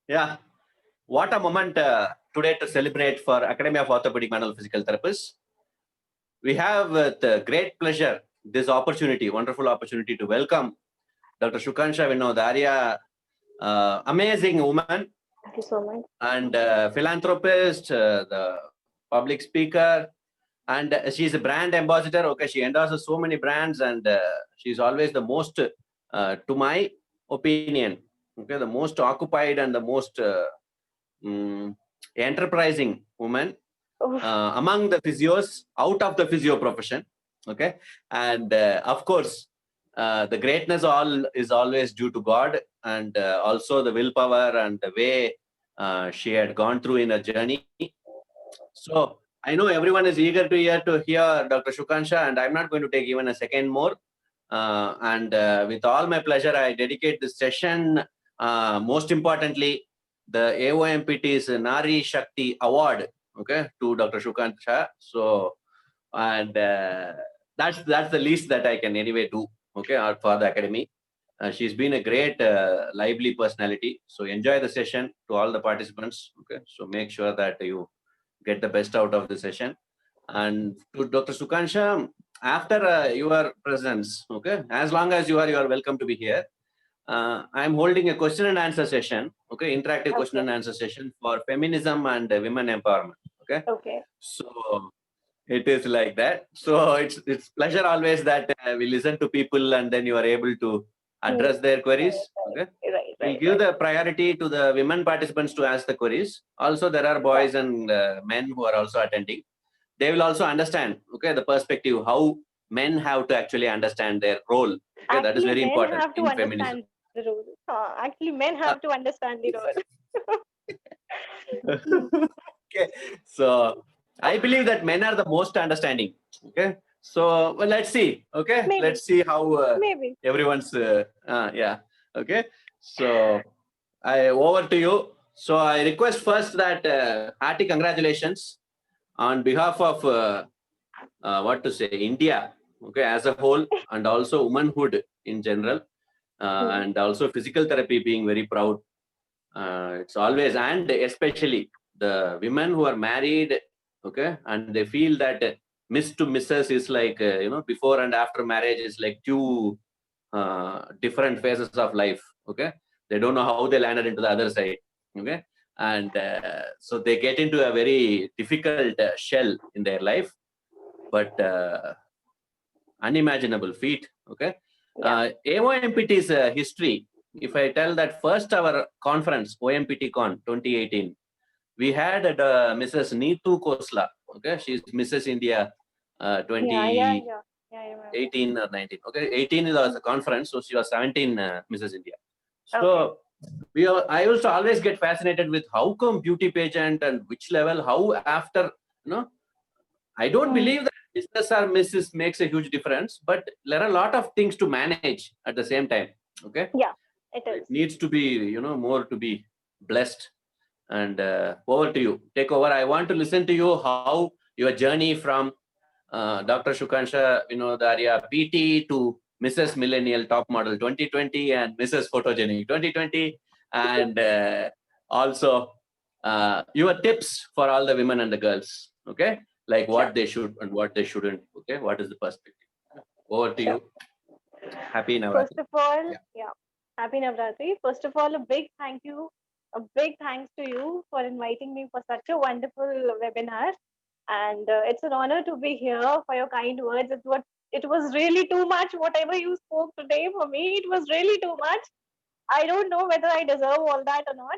Yeah. What a moment today to celebrate for Academy of Orthopedic Manual Physical Therapists. We have with great pleasure this opportunity, wonderful opportunity to welcome Dr. Shukansha Vinodaria, amazing woman. Thank you so much. And philanthropist, the public speaker, and she's a brand ambassador. Okay, she endorses so many brands, and she's always the most, to my opinion, okay, the most occupied and the most enterprising woman among the physios, out of the physio profession. Okay, and of course, the greatness all is always due to God, and also the willpower and the way she had gone through in her journey. So I know everyone is eager to hear Dr. Shukansha, and I'm not going to take even a second more. And with all my pleasure, I dedicate this session. Most importantly, the AOMPT's Nari Shakti Award, okay, to Dr. Shukansha. So, and that's the least that I can anyway do, okay, for the academy. She's been a great, lively personality. So enjoy the session to all the participants. Okay, so make sure that you get the best out of the session. And to Dr. Sukansha, after your presence, okay, as long as you are welcome to be here. I'm holding a question and answer session, okay, interactive question and answer session for feminism and women empowerment. Okay. Okay. So it is like that. So it's pleasure always that we listen to people and then you are able to address their queries. Okay. We'll give the priority to the women participants to ask the queries. Also, there are boys and men who are also attending. They will also understand, okay, the perspective, how men have to actually understand their role. Okay, actually, that is very men important have to in understand feminism. the role. Actually, men have to understand the role. Okay, so I believe that men are the most understanding. Okay, so well, let's see. Okay, Maybe. let's see how Maybe. everyone's. Yeah. Okay, so over to you. So I request first that hearty congratulations on behalf of what to say, India, okay, as a whole, and also womanhood in general, and also physical therapy being very proud. It's always, and especially the women who are married, okay, and they feel that Miss to Mrs. is like, before and after marriage is like two different phases of life, okay. They don't know how they landed into the other side, okay. And so they get into a very difficult shell in their life, but unimaginable feat, okay. AOMPT's history, if I tell that first our conference, OMPT Con 2018, we had Mrs. Neetu Khosla, okay. She's Mrs. India 2018 or 19, okay. 18 is a conference, so she was 17 Mrs. India. So I also always get fascinated with how come beauty pageant and which level, how after, I don't believe that Mrs. or Mrs. makes a huge difference, but there are a lot of things to manage at the same time. Okay. Yeah, it is. It needs to be, more to be blessed. And over to you. Take over. I want to listen to you how your journey from Dr. Shukansha Vinodaria PT to Mrs. Millennial Top Model 2020 and Mrs. Photogenic 2020, and also your tips for all the women and the girls. Okay, like what they should and what they shouldn't. Okay, what is the perspective? Over to you. Happy Navratri. First of all, Happy Navratri. First of all, a big thank you, a big thanks to you for inviting me for such a wonderful webinar. And it's an honor to be here for your kind words. It was really too much. Whatever you spoke today for me, it was really too much. I don't know whether I deserve all that or not.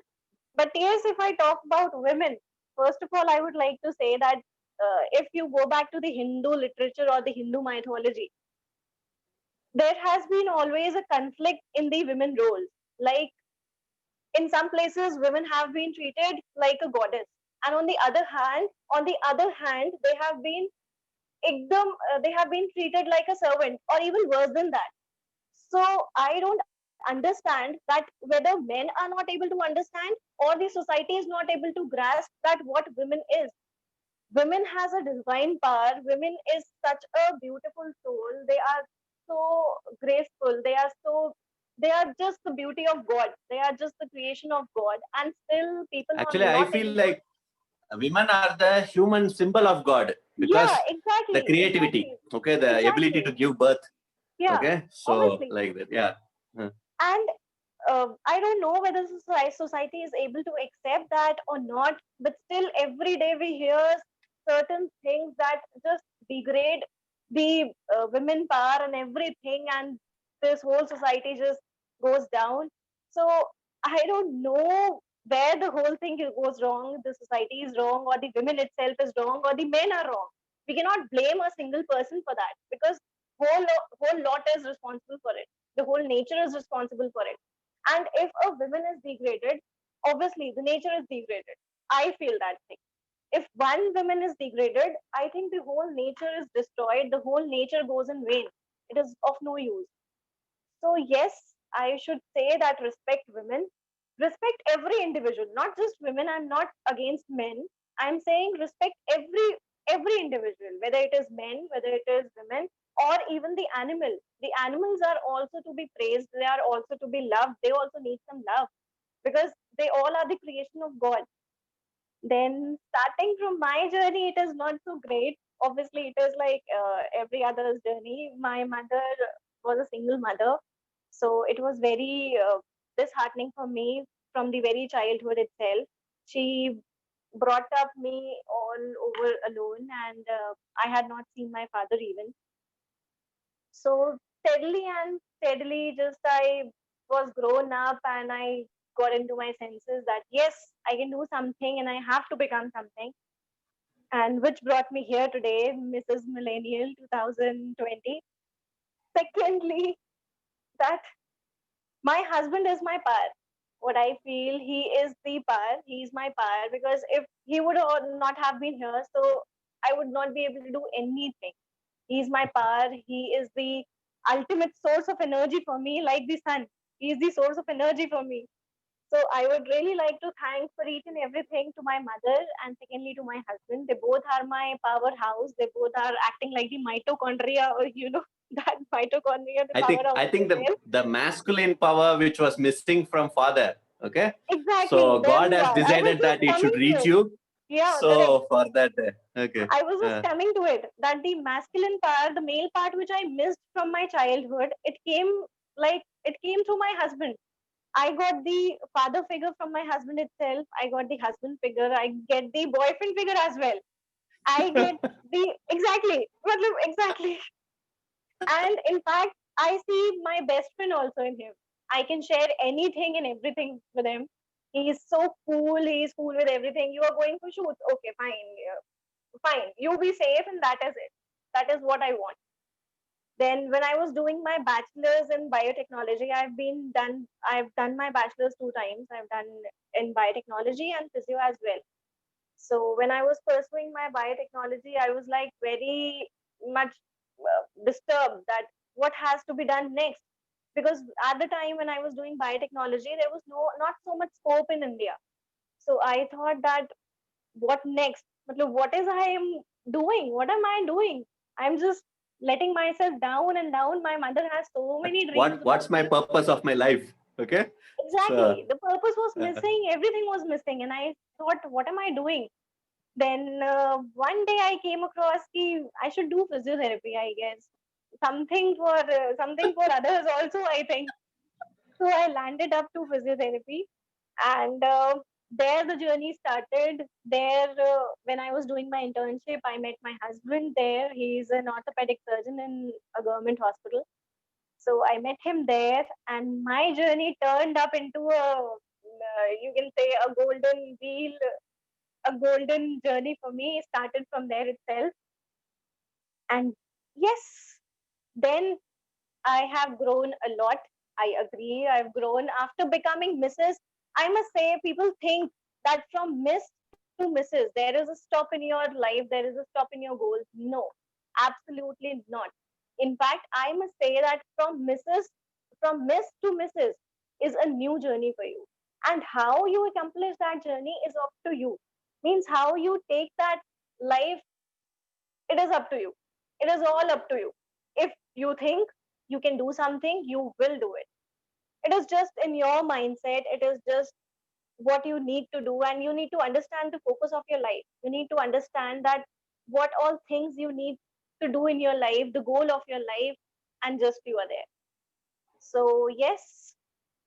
But yes, if I talk about women, first of all, I would like to say that if you go back to the Hindu literature or the Hindu mythology, there has been always a conflict in the women roles. Like in some places, women have been treated like a goddess, and on the other hand, they have been treated like a servant, or even worse than that. So I don't understand that whether men are not able to understand or the society is not able to grasp that what women is. Women has a divine power. Women is such a beautiful soul. They are so graceful. They are so they are just the beauty of God. They are just the creation of God, and still people are Actually, I not feel able to. like women are the human symbol of God Yeah, because the exactly, creativity, exactly, okay, the ability to exactly. give birth, Yeah, okay, so obviously. like that, yeah. Uh, And I don't know whether society is able to accept that or not, but still every day we hear certain things that just degrade the women power and everything, and this whole society just goes down. So I don't know where the whole thing goes wrong. The society is wrong, or the women itself is wrong, or the men are wrong. We cannot blame a single person for that, because whole lot is responsible for it. The whole nature is responsible for it. And if a woman is degraded, obviously the nature is degraded. I feel that thing. If one woman is degraded, I think the whole nature is destroyed. The whole nature goes in vain. It is of no use. So yes, I should say that respect women, respect every individual, not just women. I'm not against men. I'm saying respect every individual, whether it is men, whether it is women, or even the animal. The animals are also to be praised. They are also to be loved. They also need some love, because they all are the creation of God. Then starting from my journey, it is not so great. Obviously, it is like every other's journey. My mother was a single mother, so it was very disheartening for me from the very childhood itself. She brought up me all over alone, and I had not seen my father even. So steadily and steadily, just I was grown up, and I got into my senses that yes, I can do something and I have to become something. And which brought me here today, Mrs. Millennial 2020. Secondly, that my husband is my power. What I feel, he is the power. He is my power, because if he would not have been here, so I would not be able to do anything. He is my power. He is the ultimate source of energy for me, like the sun. He is the source of energy for me. So I would really like to thank for each and everything to my mother, and secondly to my husband. They both are my powerhouse. They both are acting like the mitochondria, or that mitochondria, the I powerhouse think in them. the masculine power which was missing from father, okay, Exactly, so there God you has are. I was decided just that it should coming to reach it. you, Yeah, correct. so for that, okay, I was just uh, coming to it that the masculine part, the male part, which I missed from my childhood, it came through my husband. I got the father figure from my husband itself. I got the husband figure. I get the boyfriend figure as well. I get the exactly. And in fact, I see my best friend also in him. I can share anything and everything with him. He's so cool. He's cool with everything. You are going for shoots. Okay, fine. Fine. You be safe, and that is it. That is what I want. Then when I was doing my bachelor's in biotechnology, I've done my bachelor's two times. I've done in biotechnology and physio as well. So when I was pursuing my biotechnology, I was like very much disturbed that what has to be done next. Because at the time when I was doing biotechnology, there was not so much scope in India. So I thought that what next? What is I am doing? What am I doing? I'm just letting myself down and down. My mother has so many dreams about what's my me. purpose of my life, okay, so Exactly. The purpose was uh, missing. Everything was missing. And I thought, what am I doing? Then one day I came across I should do physiotherapy, I guess. Something for others also, I think. So I landed up to physiotherapy, and there the journey started. There, when I was doing my internship, I met my husband there. He's an orthopedic surgeon in a government hospital. So I met him there, and my journey turned up into you can say, a golden wheel, a golden journey for me. It started from there itself. And yes, then I have grown a lot. I agree. I've grown after becoming Mrs. I must say, people think that from Miss to Mrs., there is a stop in your life, there is a stop in your goals. No, absolutely not. In fact, I must say that from Miss to Mrs. is a new journey for you. And how you accomplish that journey is up to you. Means how you take that life, it is up to you. It is all up to you. If you think you can do something, you will do it. it is just in your mindset. It is just what you need to do, and you need to understand the focus of your life. You need to understand that what all things you need to do in your life, the goal of your life, and just you are there. So yes,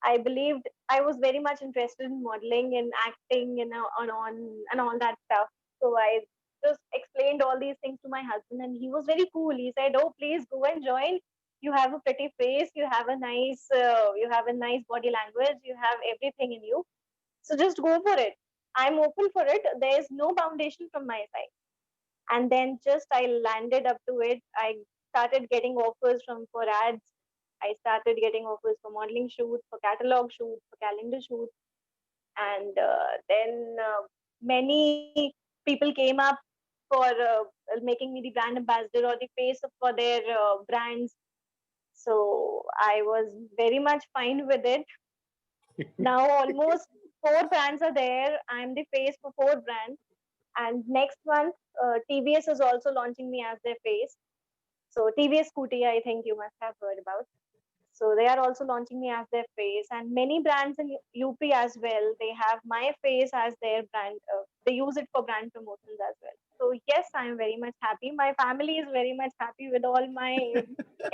I believed I was very much interested in modeling and acting and and all that stuff. So I just explained all these things to my husband, and he was very cool. He said, "Oh, please go and join. You have a pretty face. You have a nice body language. You have everything in you. So just go for it. I'm open for it. There is no foundation from my side." And then just I landed up to it. I started getting offers from for ads. I started getting offers for modeling shoots, for catalog shoots, for calendar shoots, and then many people came up for making me the brand ambassador or the face for their brands. So I was very much fine with it. Now almost four brands are there. I'm the face for four brands, and next month TVS is also launching me as their face. So TVS Scooty, I think you must have heard about. So they are also launching me as their face, and many brands in UP as well. They have my face as their brand. They use it for brand promotions as well. So yes, I am very much happy. My family is very much happy with all my.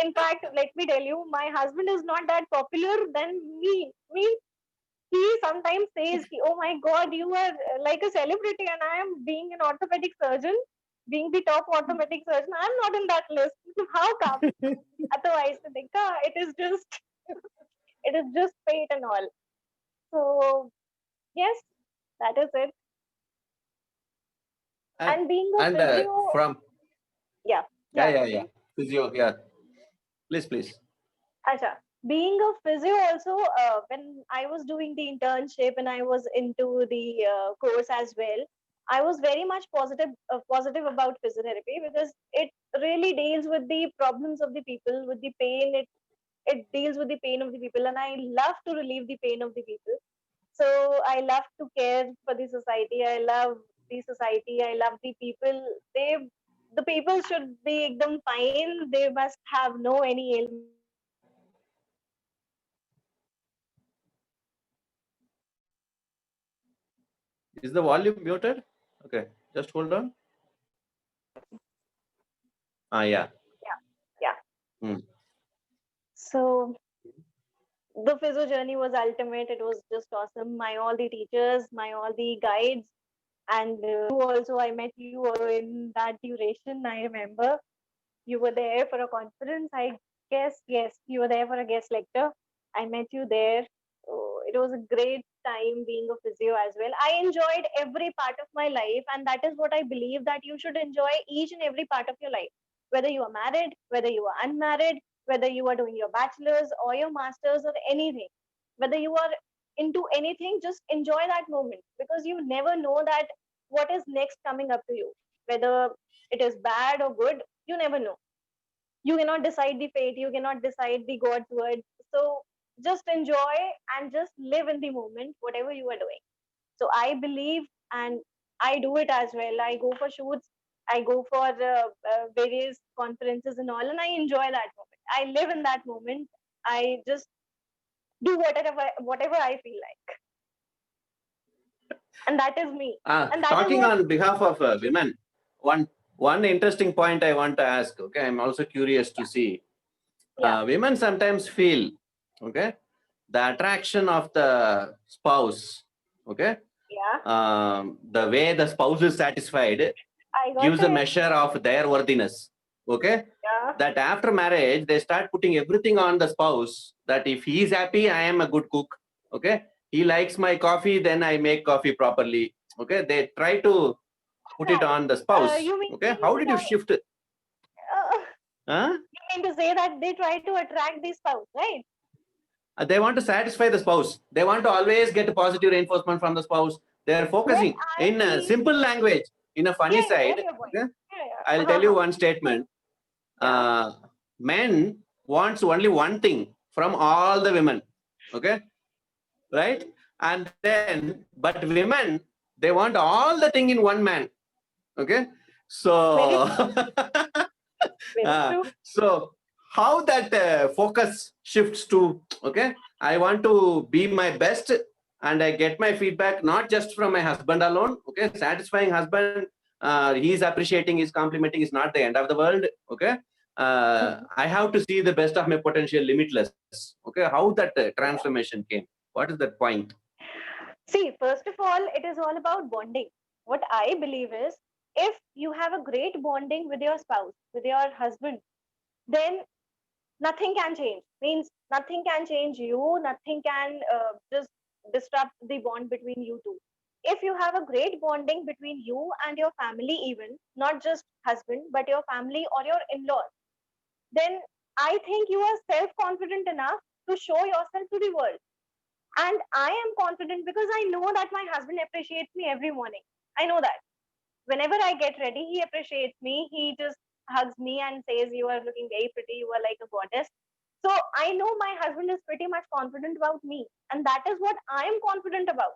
In fact, let me tell you, my husband is not that popular than me. He sometimes says, "Oh my God, you are like a celebrity, and I am being an orthopedic surgeon, being the top orthopedic surgeon. I'm not in that list. How come?" Otherwise, it is just it is just fate and all. So yes, that is it. And, And being a physio, from yeah, yeah. Physio, yeah. Please. Acha. Being a physio also, when I was doing the internship and I was into the course as well, I was very much positive about physiotherapy because it really deals with the problems of the people, with the pain. It deals with the pain of the people, and I love to relieve the pain of the people. So I love to care for the society. I love the society. I love the people. The people should be them fine. They must have no any ailment. Is the volume muted? Okay, just hold on. Yeah. Yeah. Hmm. So the physio journey was ultimate. It was just awesome. My all the teachers, my all the guides, and you also. I met you in that duration. I remember you were there for a conference. I guess yes, you were there for a guest lecture. I met you there. So it was a great time being a physio as well. I enjoyed every part of my life, and that is what I believe that you should enjoy each and every part of your life. Whether you are married, whether you are unmarried, whether you are doing your bachelor's or your master's or anything, whether you are into anything, just enjoy that moment because you never know that what is next coming up to you. Whether it is bad or good, you never know. You cannot decide the fate, you cannot decide the God's word. So just enjoy and just live in the moment, whatever you are doing. So I believe, and I do it as well. I go for shoots, I go for various conferences and all, and I enjoy that moment. I live in that moment. I just do whatever I feel like, and that is me. And that is Talking what. on behalf of women, one interesting point I want to ask. Okay, I'm also curious to see. Yeah. Women sometimes feel, okay, the attraction of the spouse, okay, Yeah. the way the spouse is satisfied I got gives a it. measure of their worthiness. Okay, Yeah. that after marriage they start putting everything on the spouse. That if he is happy, I am a good cook. Okay, he likes my coffee, then I make coffee properly. Okay, they try to put it on the spouse. You mean Okay, how did you that, shift it? Huh? you mean to say that they try to attract the spouse, right? They want to satisfy the spouse. They want to always get a positive reinforcement from the spouse. They are Well, focusing I in a believe. simple language, in a funny Yeah, yeah, get side. your point. Okay, Yeah, I'll yeah. tell you one statement. Yeah. Men wants only one thing from all the women. Okay, right? And then, but women, they want all the thing in one man. Okay, Very so true. Very true. so how that focus shifts to, okay, I want to be my best, and I get my feedback not just from my husband alone. Okay, satisfying husband, he's appreciating, he's complimenting, is not the end of the world. Okay, I have to see the best of my potential limitless. Okay, how that transformation came, what is that point? See, first of all, it is all about bonding. What I believe is, if you have a great bonding with your spouse, with your husband, then nothing can change. Means nothing can change you, nothing can just disrupt the bond between you two. If you have a great bonding between you and your family, even not just husband, but your family or your in laws, then I think you are self confident enough to show yourself to the world. And I am confident because I know that my husband appreciates me every morning. I know that. Whenever I get ready, he appreciates me. He just hugs me and says, "You are looking very pretty. You are like a goddess." So I know my husband is pretty much confident about me. And that is what I am confident about.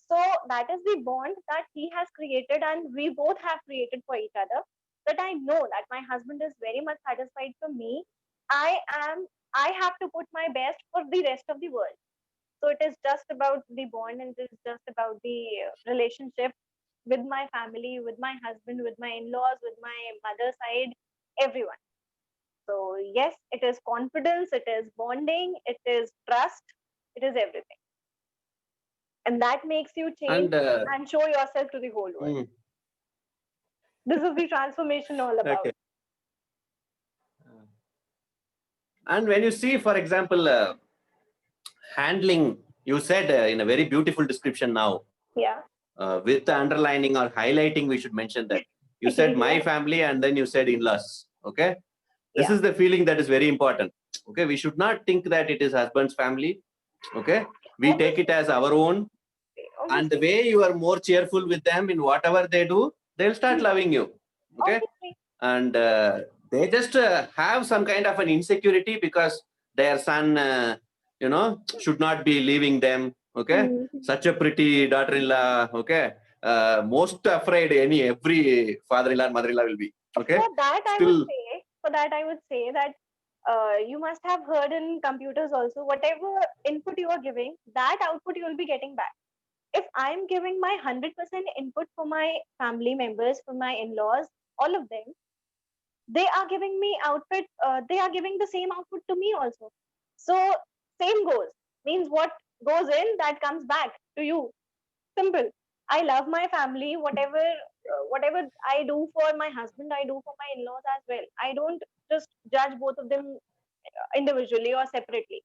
So that is the bond that he has created and we both have created for each other. That I know that my husband is very much satisfied for me. I am I have to put my best for the rest of the world. So it is just about the bond and it is just about the relationship with my family, with my husband, with my in-laws, with my mother's side, everyone. So yes, it is confidence, it is bonding, it is trust, it is everything. And that makes you change And and show yourself to the whole world. This is the transformation all about. okay. And when you see, for example, handling, you said in a very beautiful description now, Yeah. with the underlining or highlighting, we should mention that you said my Yeah. family and then you said in-laws. Okay, this Yeah. is the feeling that is very important. Okay, we should not think that it is husband's family. Okay, we take it Obviously, as our own, and the obviously, way you are more cheerful with them in whatever they do, they'll start loving you. Okay, obviously. and they just have some kind of an insecurity because their son should not be leaving them. Okay, Mhm. such a pretty daughter-in-law. Okay, most afraid every father-in-law and mother-in-law will be. Okay, still. For that I would say that you must have heard in computers also, whatever input you are giving, that output you will be getting back. If I'm giving my 100% input for my family members, for my in-laws, all of them, they are giving me output. They are giving the same output to me also. So same goes. Means what goes in, that comes back to you. Simple. I love my family. Whatever I do for my husband, I do for my in-laws as well. I don't just judge both of them individually or separately.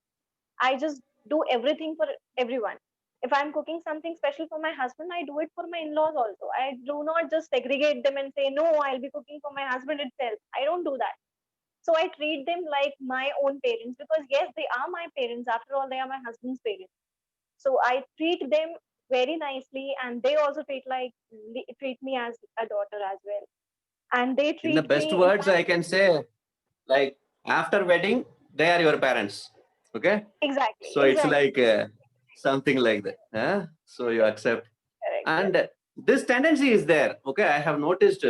I just do everything for everyone. If I'm cooking something special for my husband, I do it for my in-laws also. I do not just segregate them and say, no, I'll be cooking for my husband itself. I don't do that. So I treat them like my own parents because yes, they are my parents. After all, they are my husband's parents. So I treat them very nicely, and they also treat me as a daughter as well. And they In the treat best me, in words, fact, I can say, like, after wedding, they are your parents. Okay, exactly, so it's exactly, like something like that. So you accept, correct, and correct. this tendency is there. Okay, I have noticed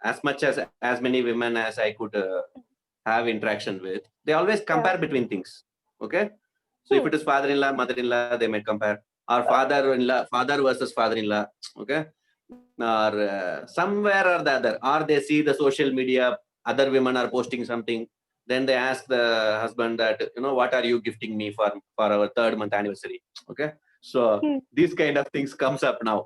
as much as many women as I could have interaction with, they always Yeah. compare between things. Okay, so if Hmm. it is father-in-law, mother-in-law, they might compare, or father-in-law, father versus father-in-law. Okay, or somewhere or the other, or they see the social media, other women are posting something, then they ask the husband that, what are you gifting me for our 3rd month anniversary. Okay, so Hmm. these kind of things comes up now.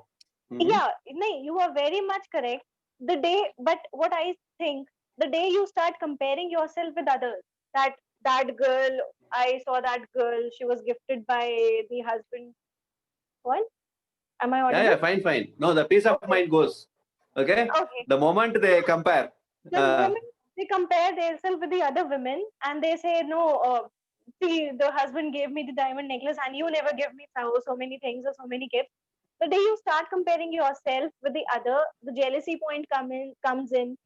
Mhm. Yeah, no, you are very much correct. But what I think, the day you start comparing yourself with others, that that girl, I saw that girl, she was gifted by the husband. What? Am I Yeah, audible? yeah, fine. No, the peace of Okay, mind goes. Okay, okay. the moment they compare, The moment they compare themselves with the other women and they say, no, see, the husband gave me the diamond necklace and you never give me so many things or so many gifts. The day you start comparing yourself with the other, the jealousy point comes in.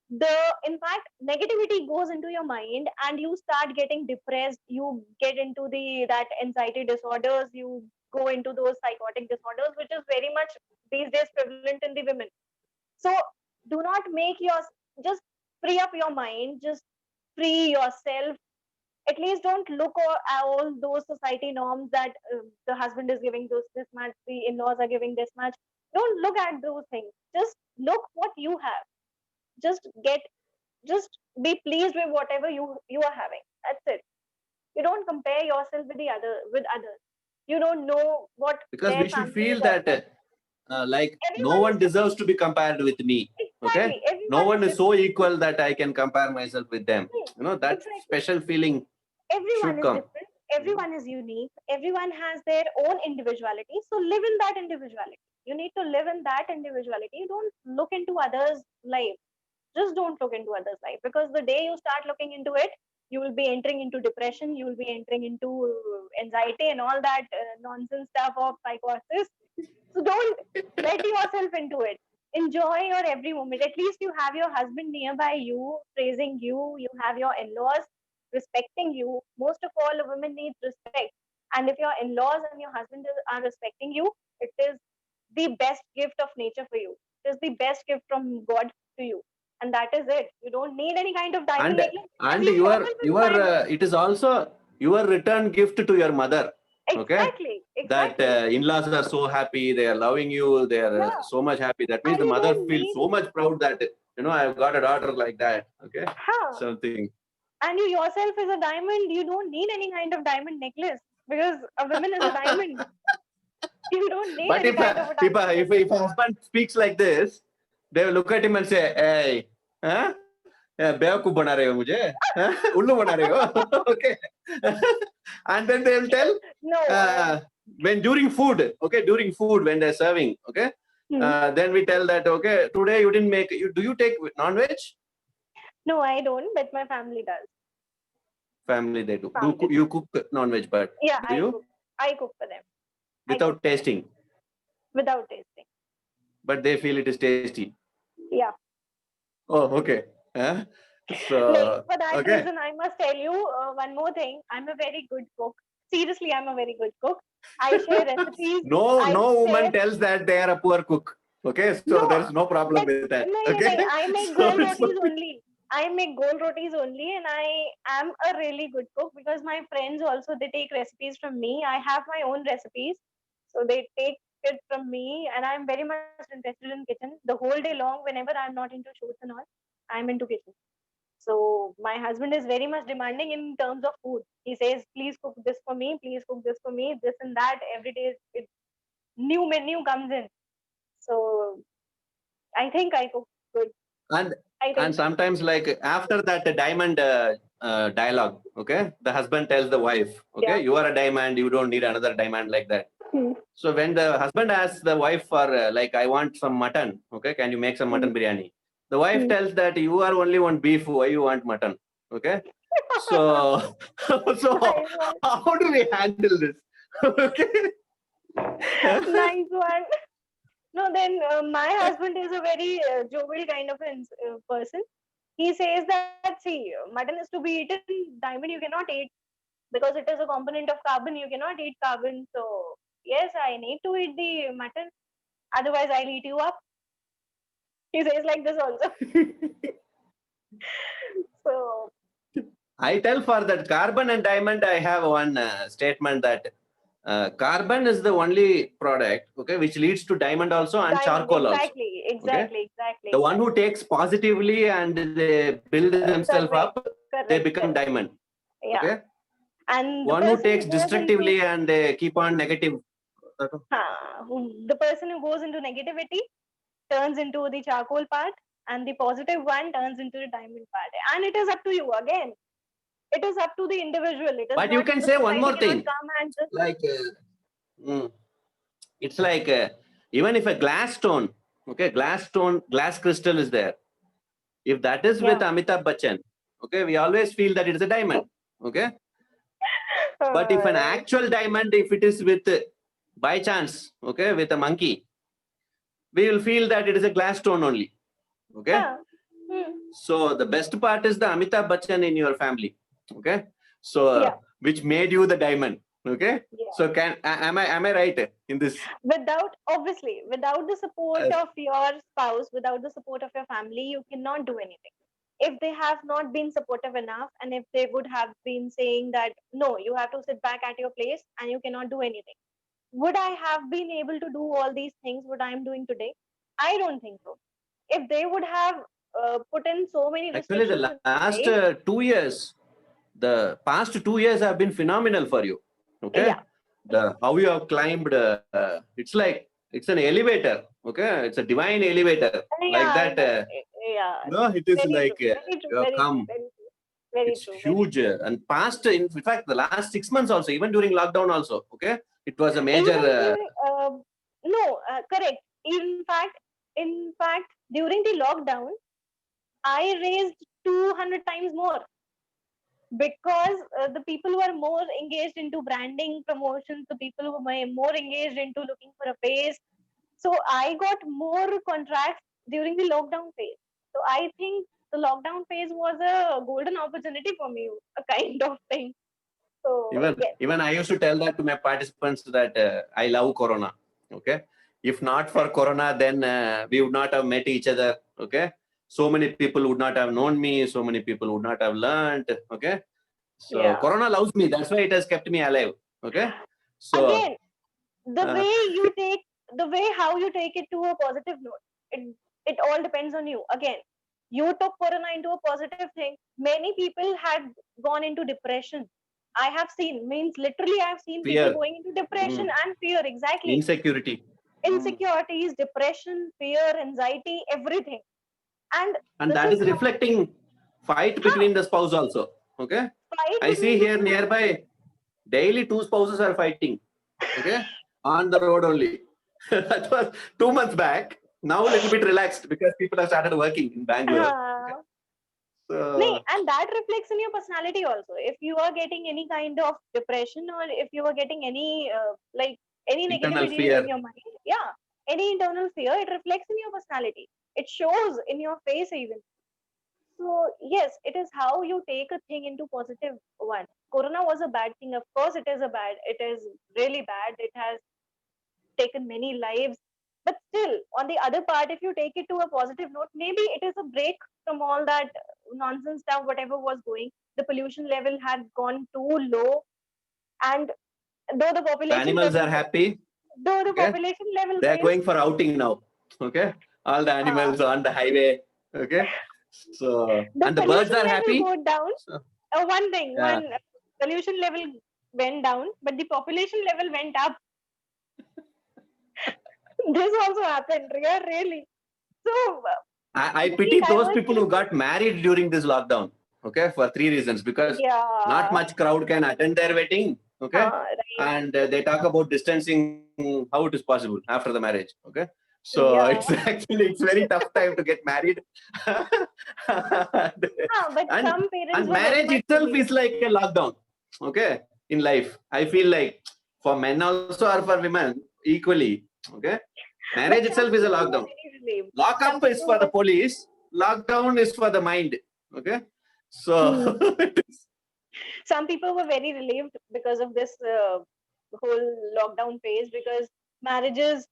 The in fact negativity goes into your mind and you start getting depressed. You get into the that anxiety disorders. You go into those psychotic disorders, which is very much these days prevalent in the women. So do not make your just free up your mind. Just free yourself. At least don't look at all those society norms that the husband is giving this much, the in-laws are giving this much. Don't look at those things. Just look what you have. Just get, just be pleased with whatever you are having. That's it. You don't compare yourself with with others. You don't know what Because their we should family is feel all that about. like no Everyone one is different. deserves to be compared with me. Okay, Exactly. no Everyone is one is so different. equal that I can compare myself with them. That Exactly. special feeling Everyone should is come. different. Everyone is unique. Everyone has their own individuality. So live in that individuality. You need to live in that individuality. Don't look into others' life. Just don't look into others' life, because the day you start looking into it, you will be entering into depression. You will be entering into anxiety and all that nonsense stuff of psychosis. So don't let yourself into it. Enjoy your every moment. At least you have your husband nearby you, praising you. You have your in-laws respecting you. Most of all, a woman needs respect. And if your in-laws and your husband are respecting you, it is the best gift of nature for you. It is the best gift from God to you. And that is it. You don't need any kind of diamond and necklace because and you fall with your diamond. it is also your return gift to your mother. Okay, Exactly. that Exactly. in-laws are so happy, they are loving you, they are Yeah. so much happy. That means And the you mother don't feels need, so much proud that I've got a daughter like that. Okay, huh? something. And you yourself is a diamond. You don't need any kind of diamond necklace because a woman is a diamond. You don't need But any kind of a diamond if necklace. a husband speaks like this, they will look at him and say, "Hey, huh? बेवकूफ बना रहे हो मुझे, हाँ? उल्लू बना रहे हो." Okay, and then they will tell No. uh, when during food when they're serving, okay, Hmm. then we tell that, okay, today you didn't make. Do you take non-veg? No, I don't, but my family does. Family they do. Family You does. cook non-veg, but Yeah, do I you cook. I cook for them. I cook without for them tasting? without tasting. But they feel it is tasty. Yeah. Oh, okay. Huh? Like So for that okay. reason, I must tell you one more thing. I'm a very good cook. Seriously, I'm a very good cook. I share recipes. No, I no share. woman tells that they are a poor cook. Okay, so No, there is no problem but with that. no, no, Okay, no. I make so gold rotis only. I make gold rotis only, and I am a really good cook because my friends also they take recipes from me. I have my own recipes, so they take it from me, and I'm very much interested in kitchen. The whole day long, whenever I'm not into shoots and all, I'm into kitchen. So my husband is very much demanding in terms of food. He says, "Please cook this for me. Please cook this for me. This and that. Every day, new menu comes in." So I think I cook good. and I and think. sometimes like after that diamond dialogue, okay, the husband tells the wife, okay, Yeah. you are a diamond, you don't need another diamond like that. Hmm. So when the husband asks the wife for like, I want some mutton, okay, can you make some Hmm. mutton biryani? The wife Hmm. tells that you are only one beef, why you want mutton? Okay, so so Nice one. how do we handle this? Okay. Nice one. No, then my husband is a very jovial kind of person. He says that, see, mutton is to be eaten, diamond you cannot eat because it is a component of carbon. You cannot eat carbon. So, yes, I need to eat the mutton. Otherwise, I'll eat you up. He says like this also. So, I tell for that carbon and diamond, I have one statement that carbon is the only product, okay, which leads to diamond also and diamond, charcoal also. exactly, Okay, exactly, exactly, the one who exactly. takes positively and they build themselves Correct, up, they correct, become correct. diamond. Yeah. Okay, And the one who person takes who goes into destructively and they keep on negative. the person who goes into negativity turns into the charcoal part, and the positive one turns into the diamond part. And it is up to you again. It is up to the individual. It is But you not, can the say one society more cannot thing, come and just. like mm, it's like even if a glass stone, okay, glass crystal is there. If that is with Yeah. Amitabh Bachchan, okay, we always feel that it is a diamond. Okay, but if an Right. actual diamond, if it is with by chance, okay, with a monkey, we will feel that it is a glass stone only. Okay, Huh. Hmm. so the best part is the Amitabh Bachchan in your family. Okay, so Yeah. which made you the diamond. Okay, Yeah. so am I right in this? Without, obviously, without the support Uh, of your spouse, without the support of your family, you cannot do anything. if they have not been supportive enough, and if they would have been saying that no, you have to sit back at your place and you cannot do anything, would I have been able to do all these things what I'm doing today? I don't think so. If they would have put in so many Actually, restrictions the in last place, 2 years, the past 2 years have been phenomenal for you. Okay, yeah, the how you have climbed, it's like it's an elevator. Okay, it's a divine elevator like yeah, that. yeah, No, it is very true, like very true, you have very true, come. very true, very It's true, very huge, and past. In fact, the last 6 months also, even during lockdown also. Okay, it was a true. major. Even during, no, correct. In fact, during the lockdown, I raised 200 times more because the people who are more engaged into branding promotions, the people who are more engaged into looking for a face. So I got more contracts during the lockdown phase. So I think the lockdown phase was a golden opportunity for me, a kind of thing. So yes, Even I used to tell that to my participants that I love Corona. Okay, if not for Corona, then we would not have met each other. Okay, so many people would not have known me. So many people would not have learned. Okay, so yeah. Corona loves me. That's why it has kept me alive. Okay, so Again, the uh, way you take, the way how you take it to a positive note, it all depends on you. Again, you took corona into a positive thing. Many people had gone into depression. I have seen, means literally I have seen people fear, going into depression mm, and fear. Exactly. insecurity, Insecurities, depression, fear, anxiety, everything. And and this that is is how, reflecting fight huh, between the spouse also. Okay, fight I see between the here two happens. nearby daily two spouses are fighting. Okay, on the road only. That was 2 months back. Now a little bit relaxed because people have started working in Bangalore. Okay, Nee, so and that reflects in your personality also. If you are getting any kind of depression, or if you are getting any like any internal negativity in fear. your mind, yeah, any internal fear, it reflects in your personality. It shows in your face even. So yes, it is how you take a thing into positive one. Corona was a bad thing. Of course, it is a bad. It is really bad. It has taken many lives. But still, on the other part, if you take it to a positive note, maybe it is a break from all that nonsense stuff, whatever was going. The pollution level had gone too low, and though the The population animals level, are happy. though the Okay, population level they are raised, going for outing now. Okay, all the uh, animals on the highway. Okay, so the and the birds pollution are level happy. go down. So, One thing, yeah, one pollution level went down, but the population level went up. This also happened, yeah, really. So I very pity those diverse people who people. got married during this lockdown. Okay, for three reasons: because not Yeah, much crowd can attend their wedding. Okay, right. and they talk about distancing, how it is possible after the marriage. Okay, so Yeah. it's actually it's very tough time to get married. But and some parents and were very marriage much itself is relieved. like a lockdown. Okay, in life, I feel like for men also or for women equally. Okay, But marriage some itself is a people were lockdown. very relieved. Lock Some up is people for the were. police. Lockdown is for the mind. Okay, so Hmm. Some people were very relieved because of this whole lockdown phase, because marriages,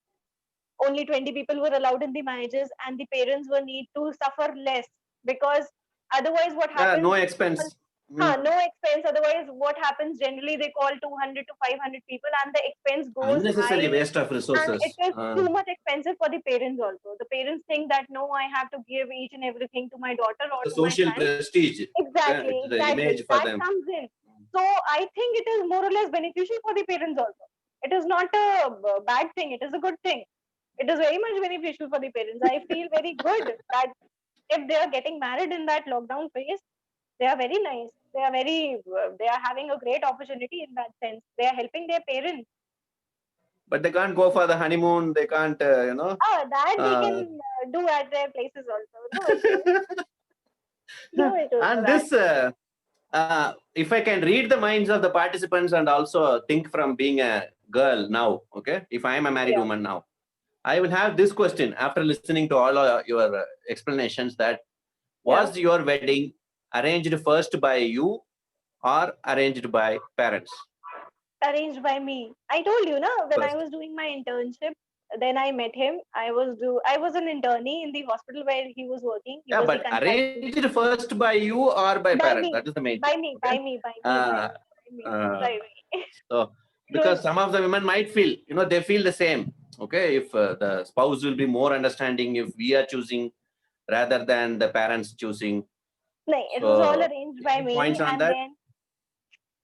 only 20 people were allowed in the marriages, and the parents were need to suffer less, because otherwise what yeah, no happens, people, expense. Mm. no expense. Otherwise what happens, generally they call 200 to 500 people, and the expense goes Unnecessary high, waste of and it resources. is too much expensive for the parents also. The parents think that no, I have to give each and everything to my daughter or The to my social son. prestige. Okay, Exactly, it's the image exactly. for That them. comes in. So I think it is more or less beneficial for the parents also. It is not a bad thing. It is a good thing. It is very much beneficial for the parents. I feel very good that if they are getting married in that lockdown phase, they are very nice. They are they are having a great opportunity in that sense. They are helping their parents. But they can't go for the honeymoon. They can't, That they Uh, can do at their places also. No issues. No issues for and that. this, if I can read the minds of the participants and also think from being a girl now, okay, if I am a married Yeah, woman now, I will have this question after listening to all your explanations: that yeah. was your wedding arranged first by you or arranged by parents Arranged by me. I told you, na, when I first? was doing my internship, then I met him. I was an internee in the hospital where he was working. He Yeah, was the but consultant. arranged first by you or by By parents. me, That is the main thing. by me, Okay. by me, by me, by Uh, me, by me, uh, by me. so So because some of the women might feel, they feel the same. Okay, if the spouse will be more understanding if we are choosing rather than the parents choosing. no, it was all So arranged by any points me, on and that? then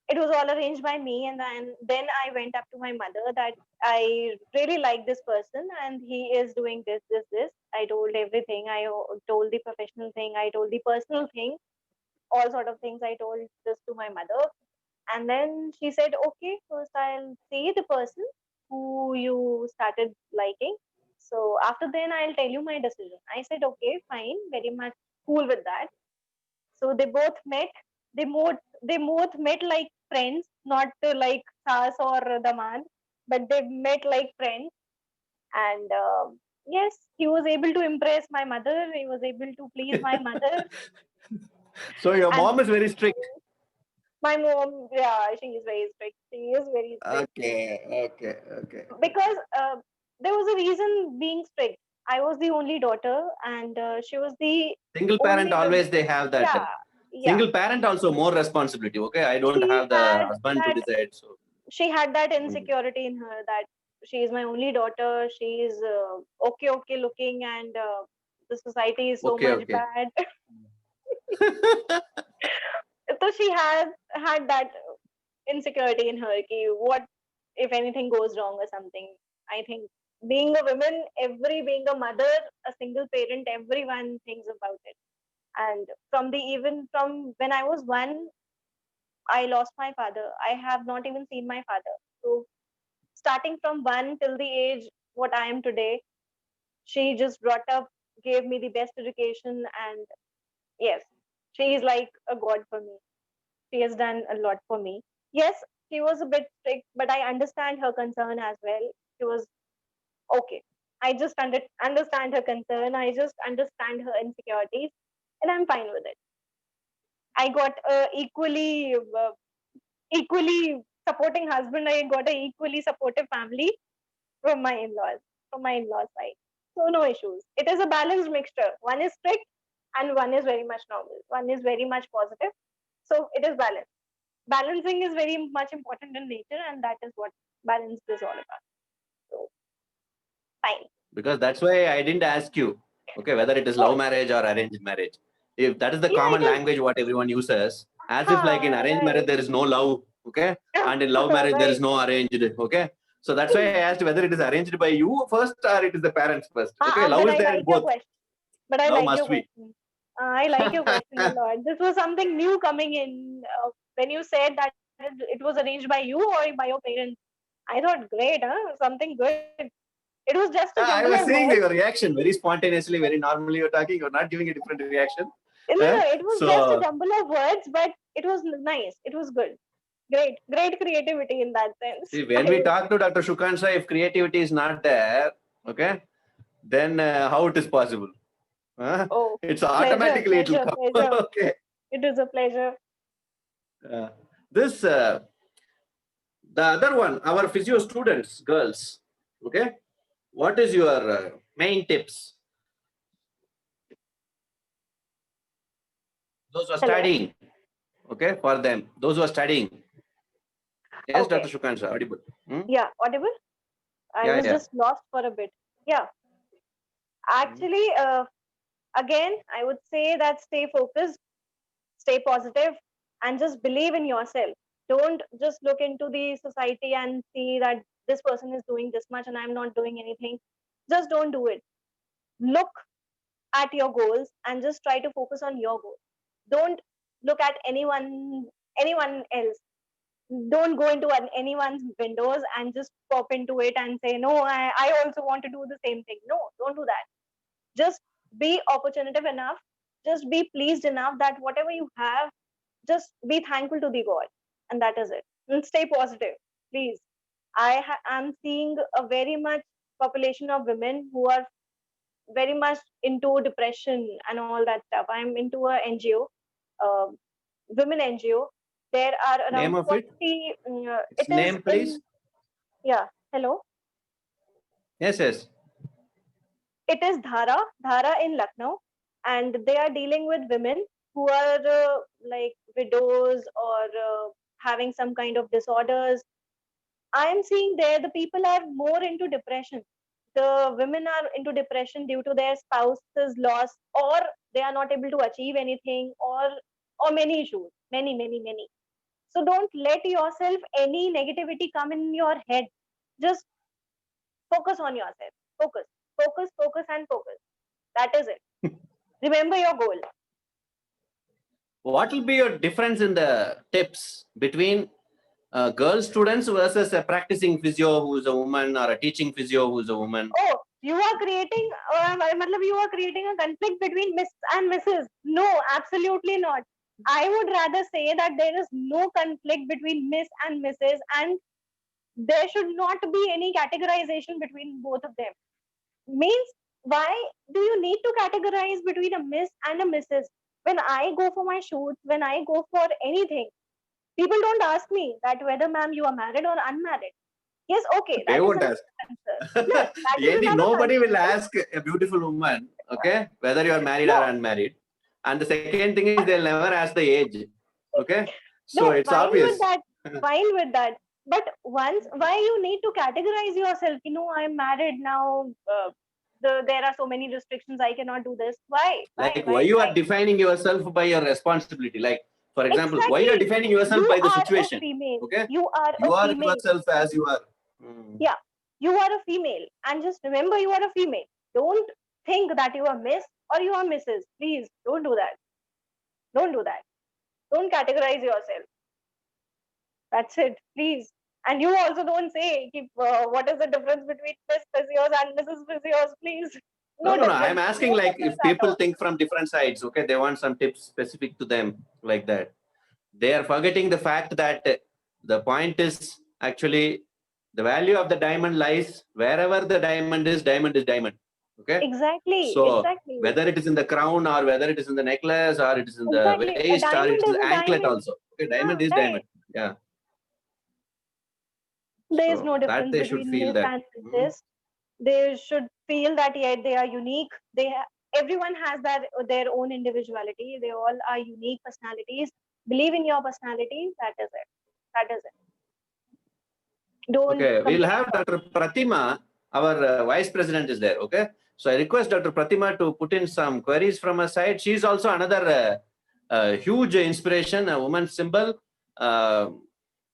it was all arranged by me, and then I went up to my mother that I really like this person, and he is doing this. I told everything. Told the professional thing. I told the personal thing. All sort of things. I told this to my mother, and then she said, "Okay, first I'll see the person who you started liking. So after then I'll tell you my decision." I said, "Okay, fine, very much cool with that." So they both met. They both met like friends, not like Sas or Daman, but they met like friends. And yes, he was able to impress my mother. He was able to please my mother. So your And mom is very strict. my mom, yeah, she is very strict. She is very strict Okay, okay, okay. because there was a reason being strict. I was the only daughter, and she was the Single parent only always woman. they have that. Yeah, yeah. Single parent also more responsibility. Okay, I don't She have the had husband to that decide. So she had that mm, insecurity in her that she is my only daughter. She is okay looking, and the society is so okay, much okay. bad. So she had that insecurity in her. Ki, what if anything goes wrong or something? I think being a woman, being a mother, a single parent, everyone thinks about it. And even from when I was one, I lost my father. I have not even seen my father. So starting from one till the age what I am today, she just brought up, gave me the best education, and yes, she is like a god for me. She has done a lot for me. Yes, she was a bit strict, but I understand her concern as well. She was okay. I just understand her concern. I just understand her insecurities, and I'm fine with it. I got a equally supporting husband. I got a equally supportive family from my in-laws, from my in-laws side. So no issues. It is a balanced mixture. One is strict and one is very much normal. One is very much positive. So it is balanced. Balancing is very much important in nature, and that is what balance is all about. So fine. because that's why I didn't ask you, okay, whether it is love Oh, marriage or arranged marriage. If that is the yeah, common it is. language what everyone uses, as if like in arranged marriage Right. there is no love, okay, and in love marriage there is Right. no arranged, okay. So that's why I asked whether it is arranged by you first or it is the parents first. Okay, love But is I there in like your both. question. But I Love like your must be. question. I like your question a lot. This was something new coming in when you said that it was arranged by you or by your parents. I thought, great, huh? Something good. It was just a I jumble was of seeing words. your reaction very spontaneously, very normally you're talking, you're not giving a different reaction. No, it was just a So jumble of words, but it was nice. It was good. Great creativity in that sense. see, when I we would talk to Dr. Shukansha, if creativity is not there, okay, then how it is possible? Huh? Oh, It's pleasure, automatically it will pleasure, come. pleasure. Okay. It was a pleasure. Uh, this the other one, our physio students, girls. Okay, what is your main tips? Those who are Hello. studying, okay, for them. Those who are studying. Yes, Okay. Dr. Shukansha, audible. Hmm? Yeah, audible. I Yeah, was yeah. just lost for a bit. Yeah, Hmm. actually, again, I would say that stay focused, stay positive, and just believe in yourself. Don't just look into the society and see that this person is doing this much and I'm not doing anything. Just don't do it. Look at your goals and just try to focus on your goals. Don't look at anyone else. Don't go into anyone's windows and just pop into it and say, no, I also want to do the same thing. No, don't do that. Just be opportunative enough, just be pleased enough that whatever you have, just be thankful to the god, and that is it. And stay positive, please. I'm seeing a very much population of women who are very much into depression and all that stuff. I'm into a NGO, uh, women NGO. There are Name around of it? 40. Its It is name, please. in, yeah, hello. Yes, yes. It is Dhara in Lucknow, and they are dealing with women who are like widows or having some kind of disorders. I am seeing there the people are more into depression. The women are into depression due to their spouse's loss, or they are not able to achieve anything, or many issues, many. So don't let yourself any negativity come in your head. Just focus on yourself. Focus, and focus. That is it. Remember your goal. What will be your difference in the tips between girl students versus a practicing physio who's a woman or a teaching physio who's a woman? Oh, you are creating, you are creating a conflict between Miss and Mrs. No, absolutely not. I would rather say that there is no conflict between Miss and Mrs. and there should not be any categorization between both of them. Means, why do you need to categorize between a Miss and a Mrs.? When I go for my shoots, when I go for anything, people don't ask me that whether, ma'am, you are married or unmarried. Yes, okay, They that is won't another ask. answer. No, that is Yeti, another nobody will answer. ask a beautiful woman, okay, whether you are married or No, unmarried. And the second thing is they'll never ask the age. Okay. So no, it's fine with obvious. that. Fine with that. But once, why you need to categorize yourself? I'm married now. There are so many restrictions. I cannot do this. Why? Like why you are defining yourself by your responsibility. Like, for example, why you are Exactly. defining yourself You by the are a situation. female. Okay. You are a You are female. yourself as you are. Hmm. Yeah, you are a female. And just remember you are a female. Don't think that you are Miss or you are Mrs. Please don't do that. Don't do that. Don't categorize yourself. That's it, please. And you also don't say what is the difference between Miss Physios and Mrs. Physios, please. No, No no, no. I'm difference. asking No like difference if at people all. think from different sides, okay, they want some tips specific to them like that. They are forgetting the fact that the point is actually the value of the diamond lies wherever the diamond is diamond. Okay. Exactly, So exactly, whether it is in the crown or whether it is in the necklace or it is in the exactly. A waist or diamond it is is the a anklet diamond. also. Okay, diamond Yeah, is right. diamond. Yeah. There is So no that difference they should between feel Miss that. and Mhm. Mrs. They should feel that yeah, they are unique. Everyone has their own individuality. They all are unique personalities. Believe in your personality. That is it. That is it. Don't Okay, we'll compare have Dr. Pratima, our vice president is there. Okay. So I request Dr. Pratima to put in some queries from her side. She's also another huge inspiration, a woman symbol, uh,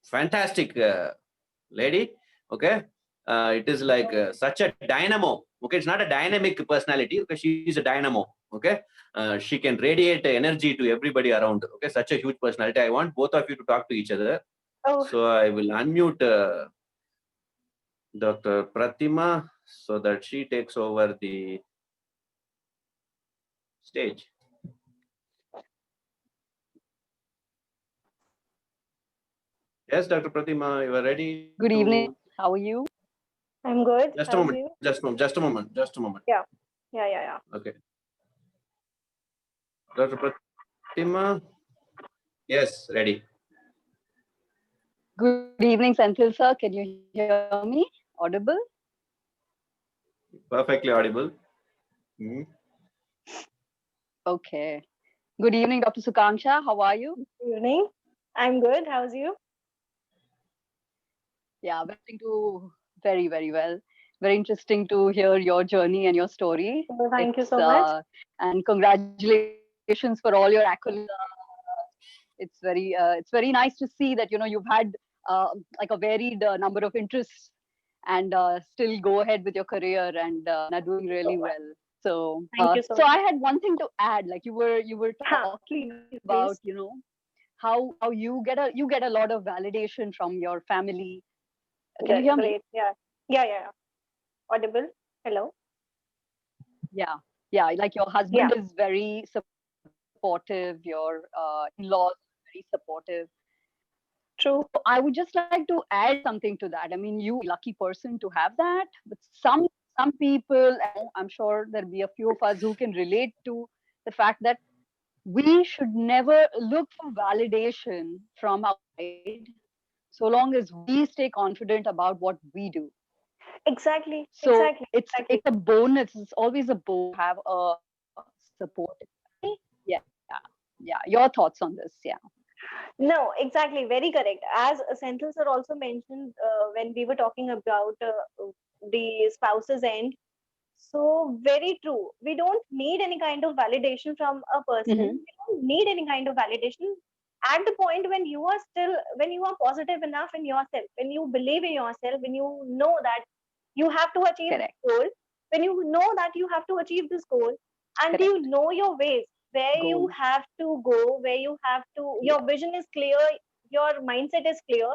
fantastic lady. Okay. It is like such a dynamo. Okay. It's not a dynamic personality. Okay. She is a dynamo. Okay. She can radiate energy to everybody around. Okay. Such a huge personality. I want both of you to talk to each other. Oh, So I will unmute Dr. Pratima so that she takes over the stage. Yes, Dr. Pratima, you are ready Good evening. to. How are you? I'm good. Just a How's moment. you? Just a moment. Yeah. Okay. Dr. Pratima. Yes, ready. Good evening, Senthil sir. Can you hear me? Audible? Perfectly audible. Mhm. Okay. Good evening, Dr. Sukansha. How are you? Good evening. I'm good. How's you? Yeah, welcome to very, very well. Very interesting to hear your journey and your story. Well, thank you It's so much. and congratulations for all your accolades. It's very nice to see that you've had like a varied number of interests and still go ahead with your career and are doing really well. So Thank you so so I much. had one thing to add. Like you were talking about Please. how you get a lot of validation from your family. Can you hear me? Great. Yeah. Audible. Hello. Yeah, like your Yeah. husband is very supportive, your in-laws are very supportive. True. So I would just like to add something to that. I mean, you are a lucky person to have that, but some people, and I'm sure there'll be a few of us who can relate to the fact that we should never look for validation from outside so long as we stay confident about what we do. Exactly. So Exactly. it's a bonus. It's always a bonus to have a support. Yeah, yeah. Your thoughts on this? Yeah. No, exactly. Very correct. As Senthil sir also mentioned when we were talking about the spouse's end. So very true. We don't need any kind of validation from a person. Hmm. We don't need any kind of validation at the point when you are positive enough in yourself, when you believe in yourself, when you know that you have to achieve Correct. this goal, when you know that you have to achieve this goal, and you Correct. know your ways, where you Goal. have to go, where you have to, Yeah. your vision is clear, your mindset is clear,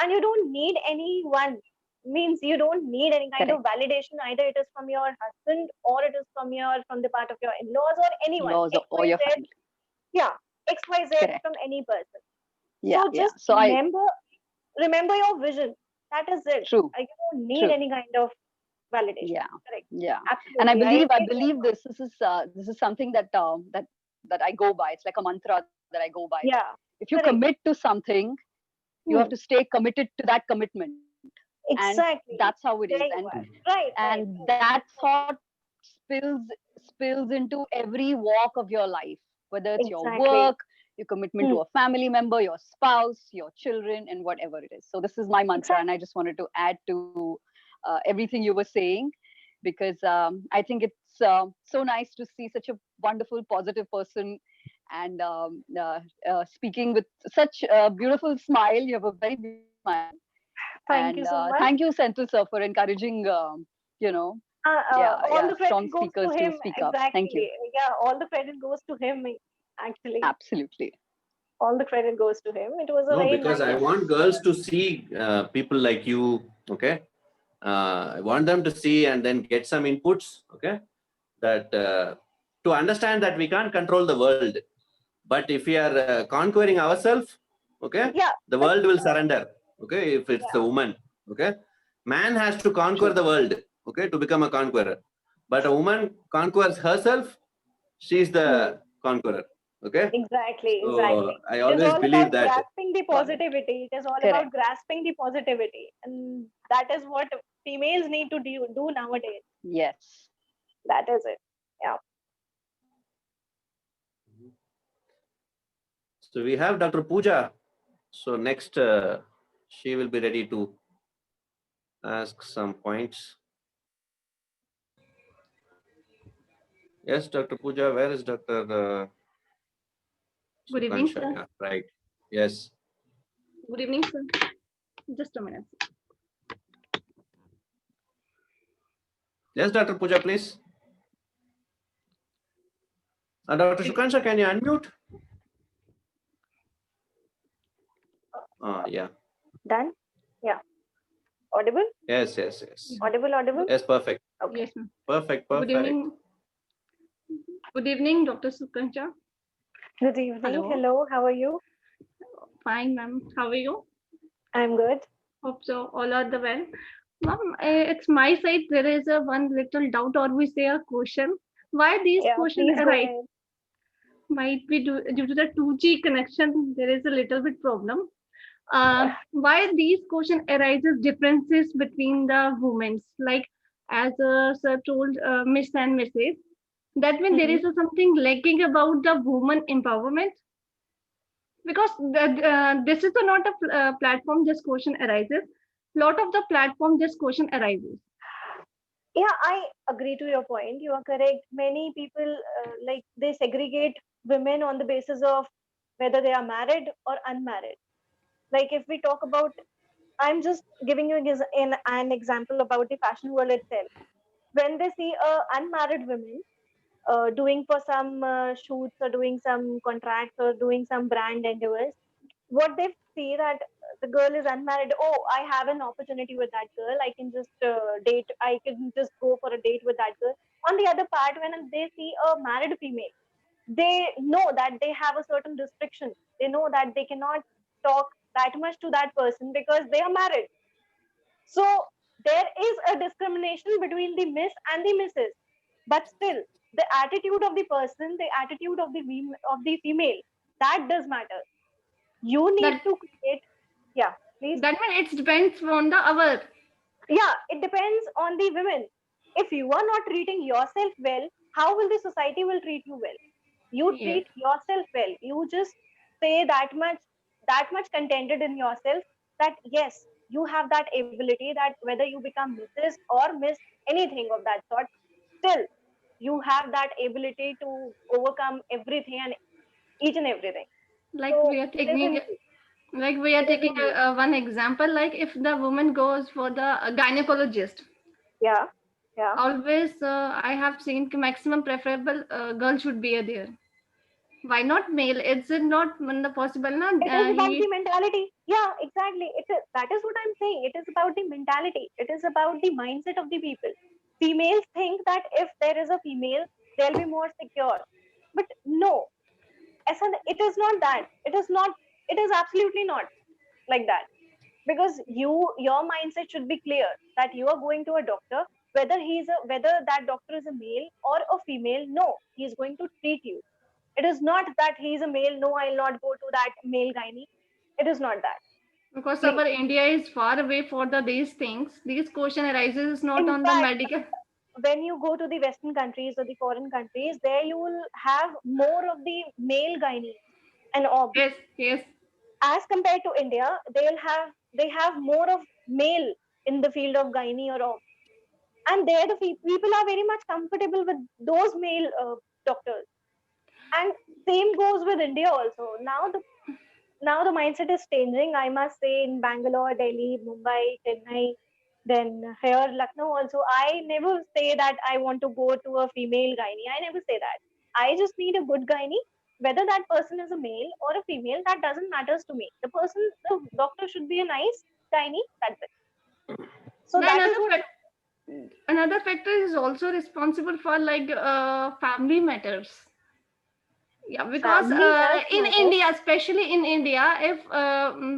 and you don't need anyone, means you don't need any kind of Correct. validation, either it is from your husband or it is from the part of your in-laws or anyone, Laws or your xyz. family. Yeah, xyz, Correct. from any person. Yeah. So Yeah. just So I remember your vision. That is it. true. You don't need True. any kind of validation. Yeah. Correct. Yeah. And Absolutely, I I agree with believe you. this is something that I go by. It's like a mantra that I go by. That Yeah, if you commit correct. to something, you have to Hmm. stay committed to that commitment, and Exactly. that's how it is. There you are. Right, right, And right. that thought spills spills into every walk of your life, whether it's your Exactly. work, your commitment Hmm. to a family member, your spouse, your children, and whatever it is. So this is my mantra, and I Exactly. just wanted to add to everything you were saying, because I think it's so nice to see such a wonderful, positive person, and speaking with such a beautiful smile. You have a very beautiful smile, Thank you and so much. thank you, Senthil sir, for encouraging you know All yeah, the strong credit goes to speakers to him. speak up. Thank you. Exactly. Yeah, all the credit goes to him. Actually, Absolutely. all the credit goes to him. It was a No, very because I nice. want girls to see people like you. Okay, I want them to see and then get some inputs. Okay, that to understand that we can't control the world, but if we are conquering ourselves, okay, Yeah, the but world will surrender. Okay, if it's the yeah, woman, okay, man has to conquer True. the world. Okay, to become a conqueror, but a woman conquers herself. She's hmm, the conqueror. Okay, exactly, so exactly. I It is always all believe about that. grasping the Got it. positivity. It is all about Correct. grasping the positivity, and that is what females need to do nowadays. Yes. That is it. Yeah. So we have Dr. Pooja. So next, she will be ready to ask some points. Yes, Dr. Pooja, where is Dr. Good evening, Sukansha? sir. Yeah, right. Yes. Good evening, sir. Just a minute. Yes, Dr. Pooja, please. Dr. Sukansha, can you unmute? Yeah. Done. Yeah. Audible. Yes, yes, yes. Audible. Audible. Yes, perfect. Okay. Yes, ma'am. Perfect, Good perfect. evening. Good evening, Dr. Sukansha. Good evening. Hello. Hello. How are you? Fine, ma'am. How are you? I'm good. Hope so. All are the well. Ma'am, it's my side. There is a one little doubt, or we say a question. Why these Yeah. questions Please go arise? ahead. Might be due to the 2G connection. There is a little bit problem. Why these question arises differences between the women, like as sir told Miss and Mrs. That means there Mhm. is something lacking about the woman empowerment, because this is not a platform this question arises. Lot of the platform this question arises. Yeah, I agree to your point. You are correct. Many people like they segregate women on the basis of whether they are married or unmarried. Like if we talk about, I'm just giving you an example about the fashion world itself. When they see a unmarried woman doing for some shoots or doing some contracts or doing some brand endeavors, what they see that the girl is unmarried. Oh, I have an opportunity with that girl. I can just date. I can just go for a date with that girl. On the other part, when they see a married female, they know that they have a certain restriction. They know that they cannot talk that much to that person because they are married. So there is a discrimination between the miss and the missus. But still, the attitude of the person, the attitude of of the female, that does matter. You need That to create. Yeah, please. that means it depends on the hour. Yeah, it depends on the women. If you are not treating yourself well, how will the society will treat you well? You Yes. treat yourself well. You just say that much contented in yourself that yes, you have that ability that whether you become Mrs. or Miss anything of that sort, still you have that ability to overcome everything and each and everything. Like So we are it is in taking you. like we are It is taking in you. one example, like if the woman goes for the gynecologist, Yeah. Yeah. always I have seen maximum preferable girl should be there. Why not male? It's not possible na? It is about the He mentality. Yeah, exactly. That is what I'm saying. It is about the mentality. It is about the mindset of the people. Females think that if there is a female, they'll be more secure. But no, it is not that. It is not. It is absolutely not like that. Because your mindset should be clear that you are going to a doctor, whether that doctor is a male or a female. No, he is going to treat you. It is not that he is a male. No, I'll not go to that male gynae. It is not that. because Please. our India is far away for these things. These question arises not In on the fact, medical. when you go to the Western countries or the foreign countries, there you will have more of the male gynae and obs. Yes, yes, As compared to India, they have more of male in the field of gynae or obs. And there the people are very much comfortable with those male doctors. And same goes with India also. Now the mindset is changing. I must say in Bangalore, Delhi, Mumbai, Chennai, then here Lucknow also. I never say that I want to go to a female gynae. I never say that. I just need a good gynae. Whether that person is a male or a female, that doesn't matters to me. The doctor should be a nice gynae. That's it. So the that is what. another factor is also responsible for like family matters. Yeah, because Family does in matter. India, especially in India, if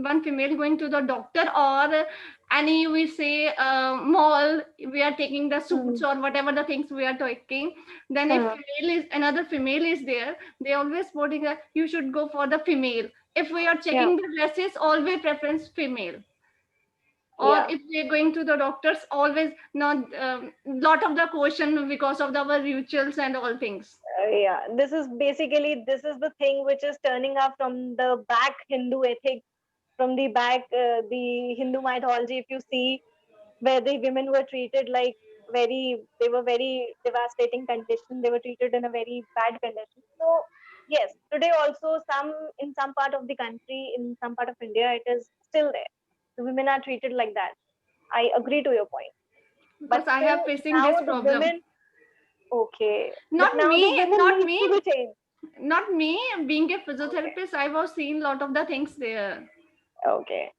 one female going to the doctor or any we say mall, we are taking the suits or whatever the things we are taking, then if another female is there, they always putting that you should go for the female. If we are Yeah. checking the dresses, always preference female. Or Yeah. if we're going to the doctors, always not lot of the question because of our rituals and all things. Yeah, this is the thing which is turning up from the back Hindu ethics, from the back the Hindu mythology. If you see where the women were treated like they were very devastating condition. They were treated in a very bad condition. So yes, today also in some part of the country, in some part of India, it is still there. The women are treated like that. I agree to your point, but Because I still have facing now this the problem. women. Okay, but Not now the me, women not need me, to be changed. not me. Being a physiotherapist, I was seeing lot of the things there. Okay.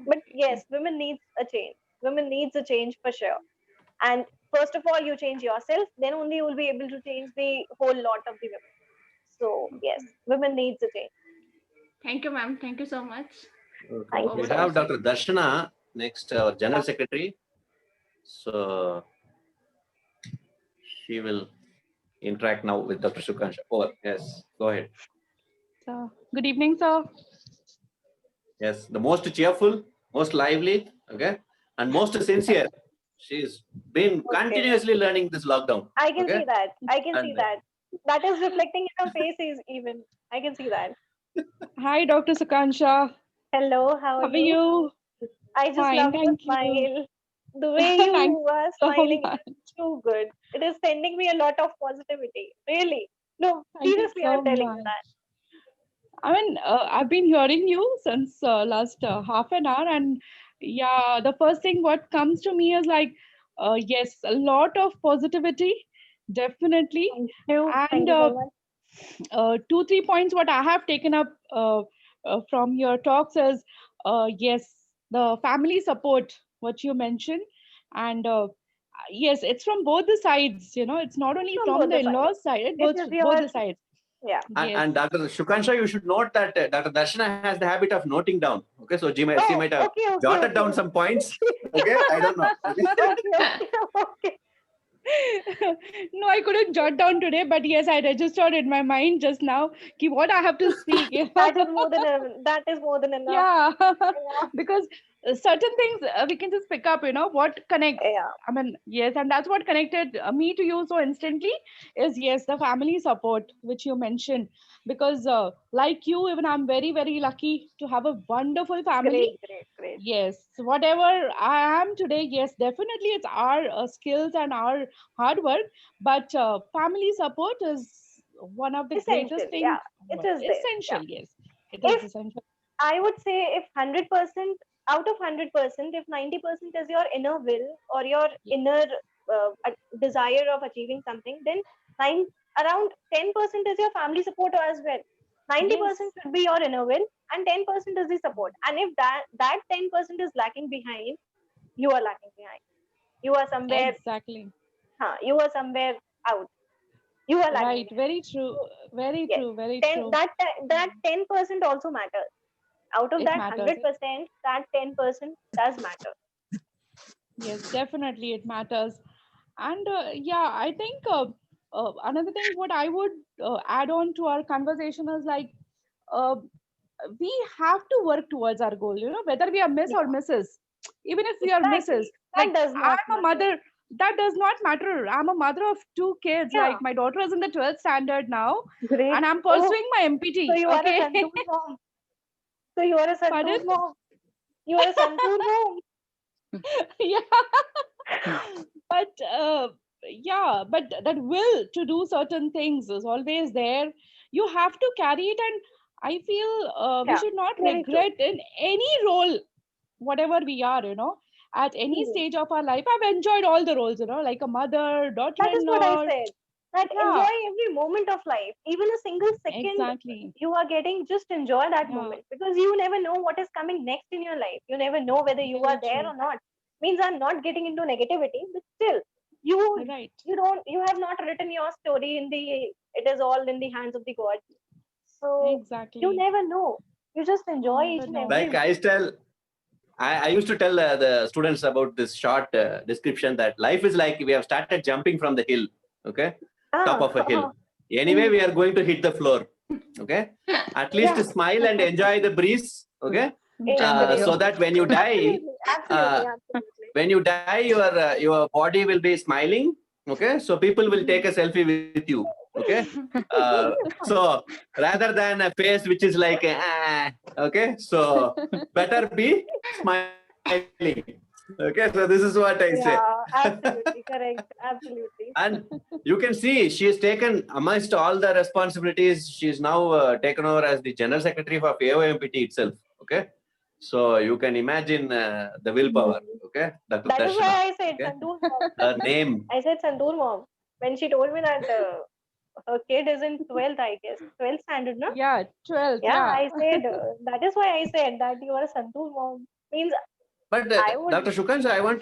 But yes, women needs a change. Women needs a change for sure. And first of all, you change yourself, then only you will be able to change the whole lot of the women. So yes, women needs a change. Thank you, ma'am. Thank you so much. Thank you We so have much. Dr. Darshana next, our General Secretary. So she will interact now with Dr. Sukansha. Oh, yes, go ahead. So, good evening, sir. Yes, the most cheerful, most lively, okay, and most sincere. She's been continuously learning this lockdown. I can Okay. see that. I can see And that. That is reflecting in her faces even. I can see that. Hi, Dr. Sukansha. Hello, how How are are you? you? I just Fine, love your thank you. smile. The way you Thank are so smiling much. is too good. It is sending me a lot of positivity. Really. No, Thank you seriously, so I'm telling you much. that. I mean, I've been hearing you since last half an hour, and yeah, the first thing what comes to me is like, yes, a lot of positivity, definitely. Thank you. And Thank you so much. 2-3 points what I have taken up from your talks is, yes, the family support what you mentioned, and yes, it's from both the sides. It's not only From from both the the sides. in-laws side, it This goes is both your the sides. yeah. Yes. and Dr. Sukansha, you should note that Dr. Darshana has the habit of noting down. Okay, so she might have Okay. jotted down some points. Okay, I don't know. Okay. No, I couldn't jot down today, but yes, I registered in my mind just now what I have to speak. That is more than enough. Yeah, Yeah. because certain things we can just pick up, what connects. Yeah. I mean, yes, and that's what connected me to you so instantly is, yes, the family support, which you mentioned. Because like you, even I'm very, very lucky to have a wonderful family. Great. Yes, whatever I am today, yes, definitely it's our skills and our hard work, but family support is one of the Essential. greatest things. Yeah. It is there. Yeah. Essential, yes, it is If essential. I would say if 100% out of 100%, if 90% is your inner will or your inner desire of achieving something, then nine around 10% is your family support as well. 90% Yes, should be your inner will, and 10% is the support. And if that 10% is lacking behind, you are lacking behind. You are somewhere, exactly. you are somewhere out. You are lagging Right, behind. very true, So very yes, true, very 10 true. that 10% also matters. Out of It that matters. 100%, that 10% does matter. Yes, definitely it matters. And yeah, I think another thing what I would add on to our conversation is like, uh, we have to work towards our goal, whether we are Miss or Yeah, Mrs. Even if we are Mrs. exactly. That Like, does not I'm a matter. mother, that does not matter. I'm a mother of two kids. Yeah, Like, my daughter is in the 12th standard now, great. and I'm Oh, pursuing my so MPT. you are a Okay. Santoor mom. So you are a Pardon? Santoor mom. You are a Santoor mom. Yeah. But yeah, but that will to do certain things is always there. You have to carry it, and I feel we Yeah, should not very true. regret in any role, whatever we are, at any Mhm. stage of our life. I've enjoyed all the roles, like a mother, That is what I daughter-in-law. said. That Yeah, enjoy every moment of life. Even a single second exactly. you are getting, just enjoy that Yeah, moment, because you never know what is coming next in your life. You never know whether you very are there true. or not. Means I'm not getting into negativity, but still, you Right. you have not written your story in the, it is all in the hands of the God. So you Exactly. never know. You just You enjoy never each and know. every Like I used to tell the students about this short description that life is like we have started jumping from the hill, okay, top of a hill. Anyway, we are going to hit the floor, okay. At least yeah, smile and enjoy the breeze, okay, great. so that when you die, Absolutely, uh, absolutely. when you die, your body will be smiling, okay. So people will take a selfie with you, okay. So rather than a face which is like, okay, so better be smiling. Okay, so this is what I say. Yeah, absolutely correct. Absolutely. And you can see she has taken amongst all the responsibilities. She is now taken over as the general secretary for AOMPT itself. Okay, so you can imagine the willpower. Okay, Dr. That is why Darshana. I said Okay, Sandoor mom. her name. I said Sandoor mom. When she told me that her kid is in 12th, I guess. 12th standard, no? Yeah, 12th. Yeah, Yeah. I said, that is why I said that you are a Sandoor mom. Means But I would, Dr. Shukans, I want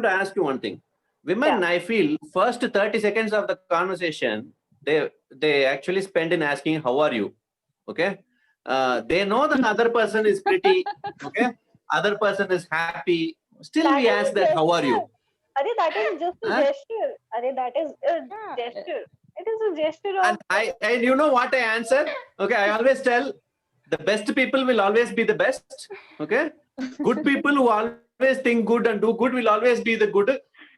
to ask you one thing. yeah. Women, I feel, first 30 seconds of the conversation, they actually spend in asking, "How are you?" Okay, they know the other person is pretty. Okay, other person is happy. Still, That we is ask a that, "How are gesture. you?" Arey, that is just a Huh? gesture. Arey, that is a Yeah. gesture. It is a gesture of, And you know what I answer? Okay, I always tell the best people will always be the best. Okay, good people who always think good and do good will always be the good.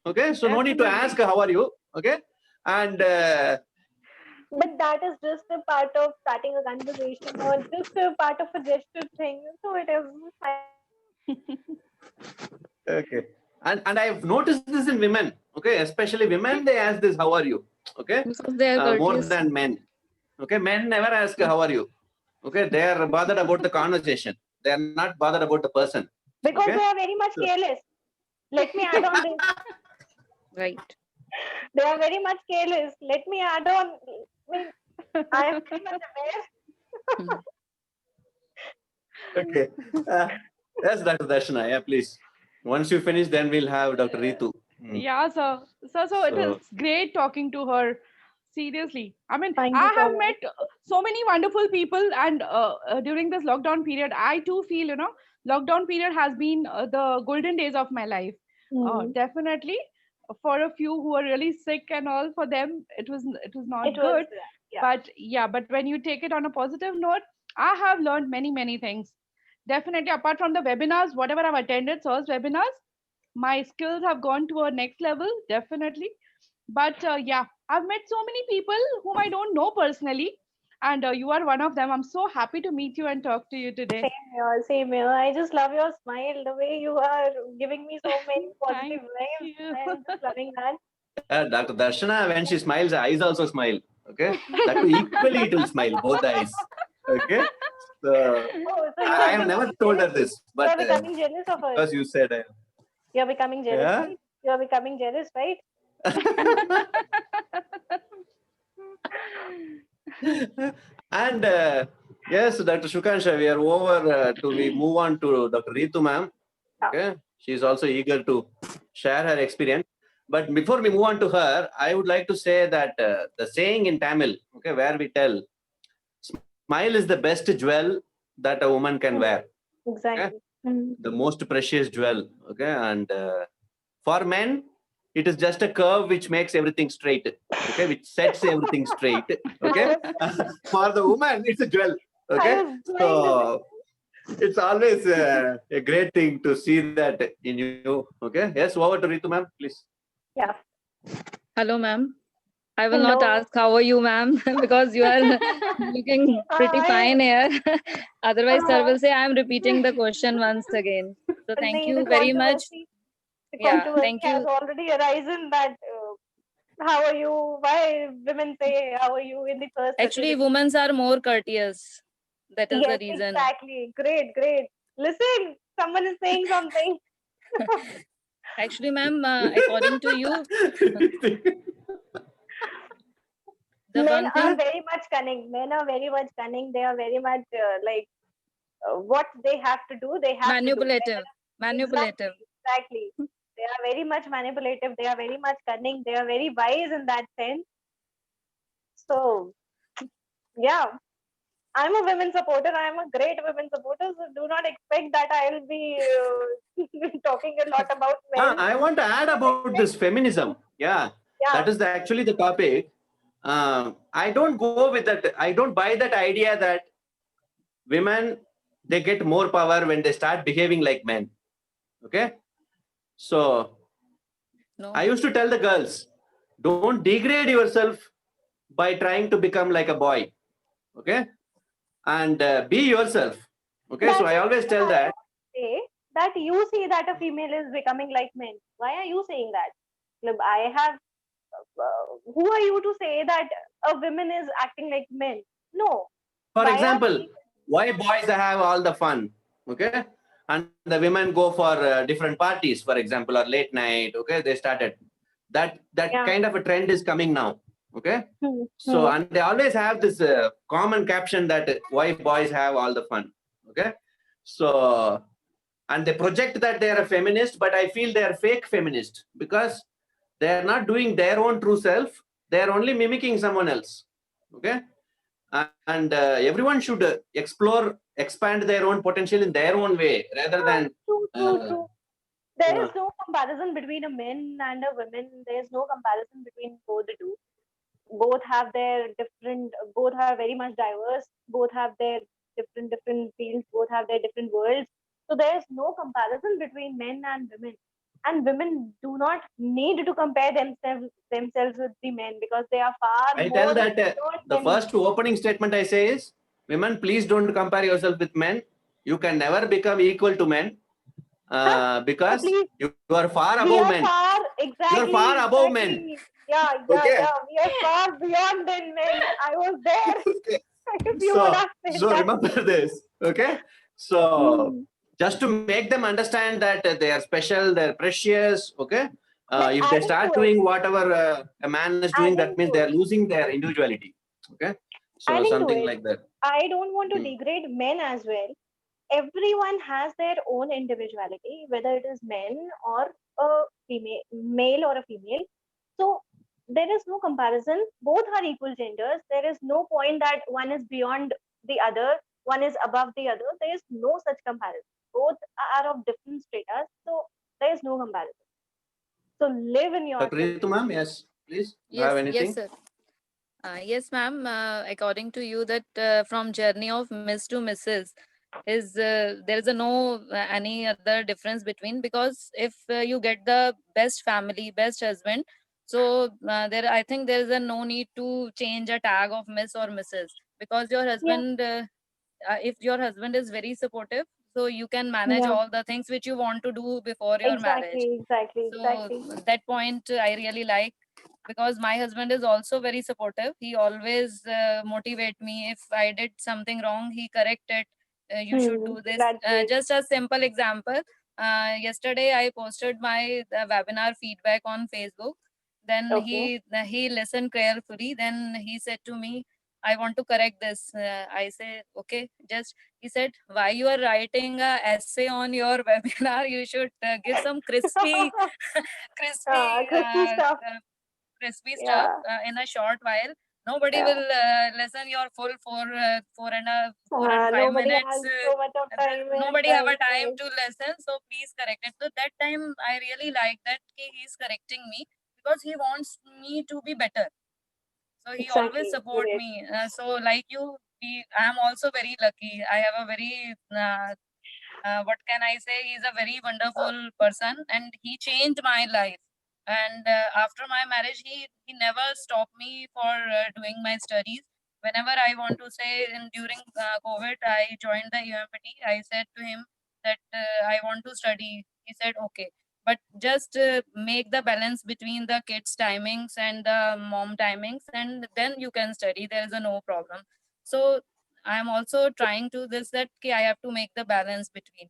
Okay, so no need to ask Definitely. how are you. Okay, and but that is just a part of starting a conversation or just a part of a gesture thing. So it is fine. okay, and I've noticed this in women. Okay, especially women, they ask this, "How are you?" Okay, Because they are more courteous. than men. Okay, men never ask, "How are you?" Okay, they are bothered about the conversation. They are not bothered about the person. Because Okay, they are very much so, careless. Let me add on this. Right. They are very much careless. Let me add on. I mean, I am very much aware. okay. Yes, Dr. Darshana. Yeah, please. Once you finish, then we'll have Dr. Ritu. Yeah, so it is So, great talking to her. Seriously, I mean, Thank you I so have much. met so many wonderful people, and during this lockdown period, I too feel, lockdown period has been the golden days of my life. Hmm. Definitely, for a few who are really sick and all, for them it was It not was, good. yeah. But yeah, but when you take it on a positive note, I have learned many things. definitely apart from the webinars, whatever I've attended, SIR's webinars, my skills have gone to a next level, definitely. But yeah, I've met so many people whom I don't know personally, and you are one of them. I'm so happy to meet you and talk to you today. Same here, same here. I just love your smile, the way you are giving me so many positive Thank vibes. you. I'm just loving that. Dr. Darshana, when she smiles, her eyes also smile. Okay, that too equally it will smile, both the eyes. Okay, so Oh, so I have never told her this, you're but becoming jealous of us. because you said, You're becoming jealous, yeah. right? You're becoming jealous, right? And yes, Dr. Shukansha, we are over we move on to Dr. Ritu ma'am. Okay, she is also eager to share her experience. But before we move on to her, I would like to say that the saying in Tamil, okay, where we tell, smile is the best jewel that a woman can wear, Exactly. Mm. the most precious jewel. Okay, and for men, it is just a curve which makes everything straight. Okay, which sets everything straight. Okay, for the woman, it's a jewel. Okay, so it's always a great thing to see that in you. Okay, yes, over to Ritu ma'am, please. Yeah. Hello, ma'am. I will not Hello. ask how are you, ma'am, because you are looking pretty fine here. Otherwise, sir will say I'm repeating the question once again. So thank The you very much. Yeah, controversy thank has you. already arisen that how are you? Why women say how are you in the first? Actually, women are more courteous. That is the Yes, reason. exactly. Great, great. Listen, someone is saying something. Actually, ma'am, according to you, the Men one are thing very much cunning. Men are very much cunning. They are very much what they have to do, they have manipulative, to do. manipulative. Exactly. They are very much manipulative. They are very much cunning. They are very wise in that sense. So, yeah, I'm a women supporter. I'm a great women supporter. So do not expect that I will be talking a lot about men. I want to add about this feminism. Yeah, Yeah, that is actually the topic. I don't go with that. I don't buy that idea that women they get more power when they start behaving like men. Okay, so No, I used to tell the girls, don't degrade yourself by trying to become like a boy. Okay, and be yourself. Okay, so I always tell that. say that you see that a female is becoming like men. Why are you saying that? Look, I have. Who are you to say that a woman is acting like men? No. For Why are example, why boys have all the fun, okay, and the women go for different parties, for example, or late night. Okay, they started that Yeah. kind of a trend is coming now. Okay, Hmm. so and they always have this common caption that why boys have all the fun. Okay, so and they project that they are a feminist, but I feel they are fake feminist because they are not doing their own true self. They are only mimicking someone else. Okay, and everyone should explore, expand their own potential in their own way rather than. True. There Yeah. is no comparison between a man and a woman. There is no comparison between both the two. Both have their different. Both are very much diverse. Both have their different fields. Both have their different worlds. So there is no comparison between men and women. And women do not need to compare themselves with the men because they are far I more tell that beyond the them. first opening statement I say is, women, please don't compare yourself with men. You can never become equal to men because please. you are far We above are men. far exactly. You are far above men. Exactly. Yeah. Okay. We are far beyond than men. I was there. Okay. If you would have said So that. remember this. Okay. So Hmm. just to make them understand that they are special, they're precious. Okay. Like If they adding start to it, doing whatever a man is doing, that adding means to they it, are losing their individuality. Okay. So adding to something it, like that. I don't want to Hmm. degrade men as well. Everyone has their own individuality, whether it is men or a female, male or a female. So there is no comparison. Both are equal genders. There is no point that one is beyond the other, one is above the other. There is no such comparison. Both are of different status, so there is no comparison. So live in Dr. yourself. Ritu ma'am, yes, please. You yes, have yes, anything? sir. Yes, ma'am. According to you, that from journey of Miss to Mrs., is there is a no any other difference between, because if you get the best family, best husband, so there I think there is a no need to change a tag of Miss or Mrs., because your Yeah, husband if your husband is very supportive, so you can manage yeah, all the things which you want to do before your marriage. exactly, exactly, So exactly. that point I really like, because my husband is also very supportive. He always motivate me. If I did something wrong, he corrected. You should Hmm, do this. that's great. Just a simple example. Yesterday I posted my webinar feedback on Facebook. Then Okay. he listened carefully. Then he said to me, "I want to correct this." I say, "Okay." Just he said, "Why you are writing a essay on your webinar? You should give some crispy, crispy, Crispy stuff. crispy stuff Yeah. in a short while. Nobody Yeah. will listen your full 4 and 5 Nobody minutes. has so much of time. Yes, Nobody have a right, time right. to listen. So please correct it." So that time I really like that he is correcting me, because he wants me to be better. So he always Exactly. support Great. me. So like you, I am also very lucky. I have a very what can I say? He's a very wonderful person, and he changed my life. And after my marriage, he never stopped me for doing my studies. Whenever I want to say, in during COVID, I joined the UMPT. I said to him that I want to study. He said okay, but just make the balance between the kids' timings and the mom timings, and then you can study. There is a no problem. So I'm also trying to this that I have to make the balance between.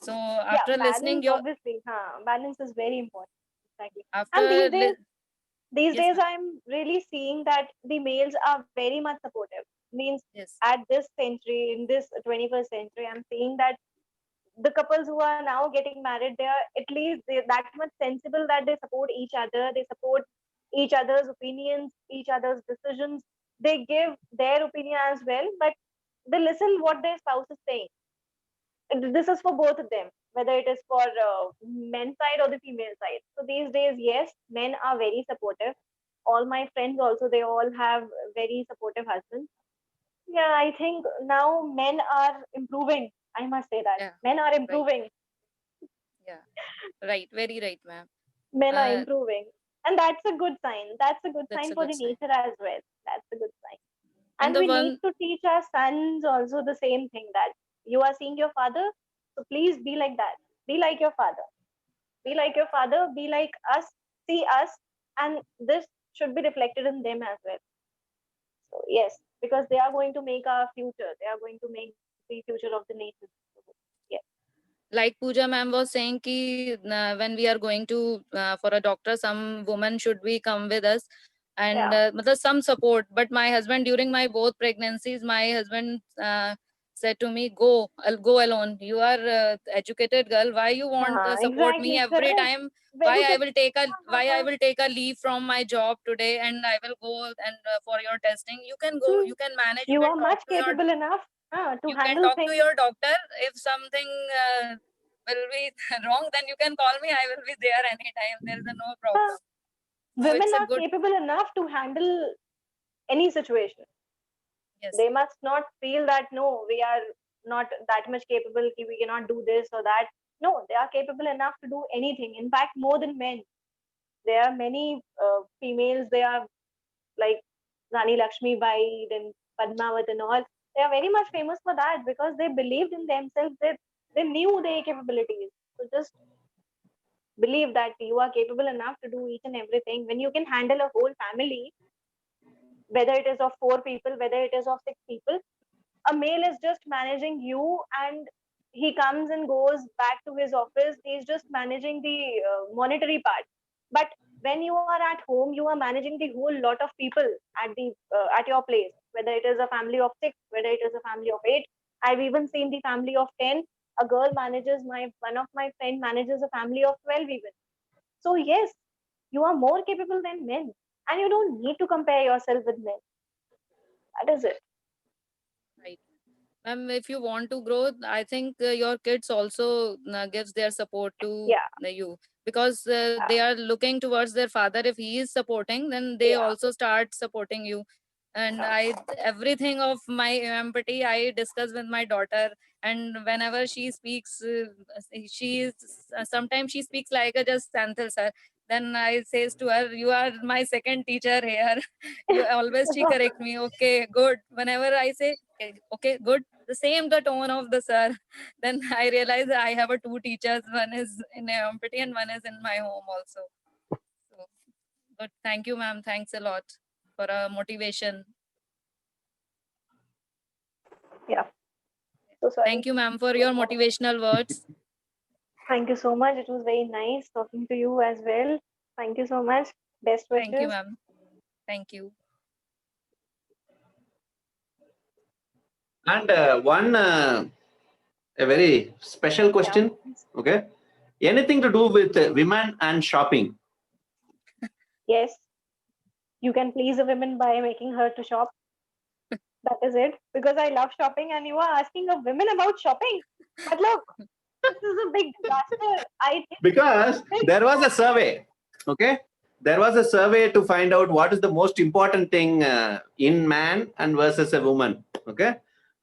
So Yeah, after listening balance your obviously. Balance is very important. Exactly. And after these yes days, ma'am. I'm really seeing that the males are very much supportive. Means Yes, at this century, in this 21st century, I'm seeing that the couples who are now getting married, they are at least that much sensible that they support each other. They support each other's opinions, each other's decisions. They give their opinion as well, but they listen what their spouse is saying. And this is for both of them, whether it is for men's side or the female side. So these days, yes, men are very supportive. All my friends also, they all have very supportive husbands. Yeah, I think now men are improving. I must say that yeah, men are right, improving. yeah, right, very right, ma'am. Men are uh, improving, and that's a good sign. That's a good that's sign a for good the sign. nature as well. That's a good sign. And And the we need one, to teach our sons also the same thing, that you are seeing your father, so please be like that. Be like your father. Be like your father. Be like us. See us, and this should be reflected in them as well. So yes, because they are going to make our future. They are going to make the future of the nation. So, yes. like Pooja ma'am was saying ki when we are going to for a doctor, some woman should be come with us, and Yeah. matlab some support. But my husband, during my both pregnancies, my husband said to me, "Go, I'll go alone. You are educated girl. Why you want support me Exactly. every Correct. time? Why Very I correct. will take a why I will take a leave from my job today, and I will go and for your testing? You can go. Hmm. You can manage. You You can are talk much to your capable enough to you can handle talk to things. your doctor. If something will be wrong, then you can call me. I will be there anytime. There is no Huh. problem. So Women it's a are good, capable enough to handle any situation. yes, They must not feel that no, we are not that much capable, we cannot do this or that. No, they are capable enough to do anything. In fact, more than men. There are many females, they are like Rani Lakshmi Bai, then Padmavat and all. They are very much famous for that because they believed in themselves. They knew their capabilities. So just believe that you are capable enough to do each and everything. When you can handle a whole family, whether it is of 4 people, whether it is of 6 people, a male is just managing you, and he comes and goes back to his office. He's just managing the monetary part. But when you are at home, you are managing the whole lot of people at your place, whether it is a family of 6, whether it is a family of 8. I've even seen the family of 10. A girl manages my one of my friend manages a family of 12 even. So yes, you are more capable than men, and you don't need to compare yourself with men. That is it. right. If you want to grow, I think your kids also gives their support to Yeah, you, because they yeah, are looking towards their father. If he is supporting, then they yeah. also start supporting you. and everything of my empathy I discuss with my daughter. And whenever she speaks, she is sometimes she speaks like a just Santhal sir. Then I says to her, "You are my second teacher here." You always she correct me. Okay, good. Whenever I say, okay, good, the tone of the sir. Then I realize I have a two teachers. One is in empathy and one is in my home also. So, but thank you, ma'am. Thanks a lot for a motivation. Yeah. So sorry. Thank you, ma'am, for your motivational words. Thank you so much. It was very nice talking to you as well. Thank you so much. Best wishes. Thank you, ma'am. Thank you. And a very special question. Okay. Anything to do with women and shopping? Yes. You can please a woman by making her to shop. That is it. Because I love shopping and you are asking a woman about shopping. But look, this is a big disaster. I think Because there was a survey. Okay. There was a survey to find out what is the most important thing in man and versus a woman. Okay.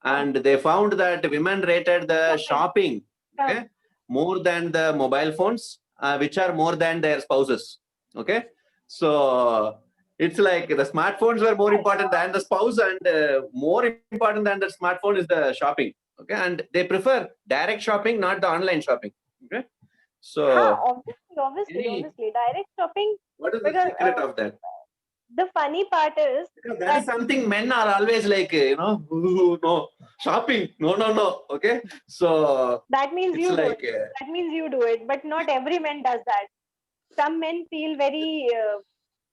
And they found that women rated the shopping, okay, more than the mobile phones, which are more than their spouses. Okay. So it's like the smartphones were more important than the spouse, and more important than the smartphone is the shopping. Okay. And they prefer direct shopping, not the online shopping. Okay. So obviously. Direct shopping. what is the Because, secret of that? The funny part is Because that is something men are always like, "Ooh, no, shopping. No. Okay. So that means it's you do like, it. That means you do it. But not every man does that. Some men feel very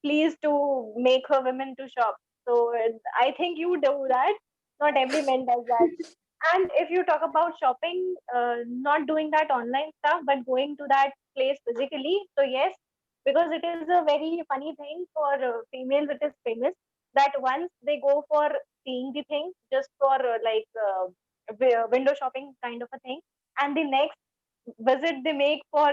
pleased to make her women to shop. So I think you do that. Not every man does that. And if you talk about shopping, not doing that online stuff, but going to that place physically. So yes, because it is a very funny thing for females. It is famous that once they go for seeing the thing, just for window shopping kind of a thing, and the next visit they make for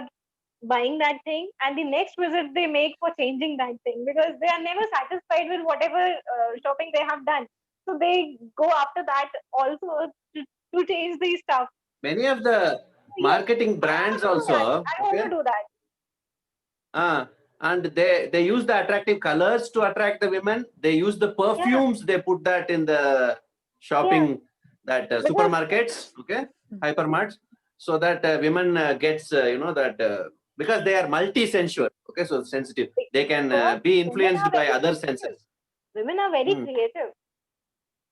buying that thing, and the next visit they make for changing that thing, because they are never satisfied with whatever shopping they have done, so they go after that also to change the stuff. many of the marketing brands I also, want okay, to do that. and they use the attractive colors to attract the women. They use the perfumes. They put that in the shopping, that supermarkets, okay, hypermarts, so that women gets that because they are multi-sensual, okay, so sensitive. They can be influenced by other senses. Women are very creative.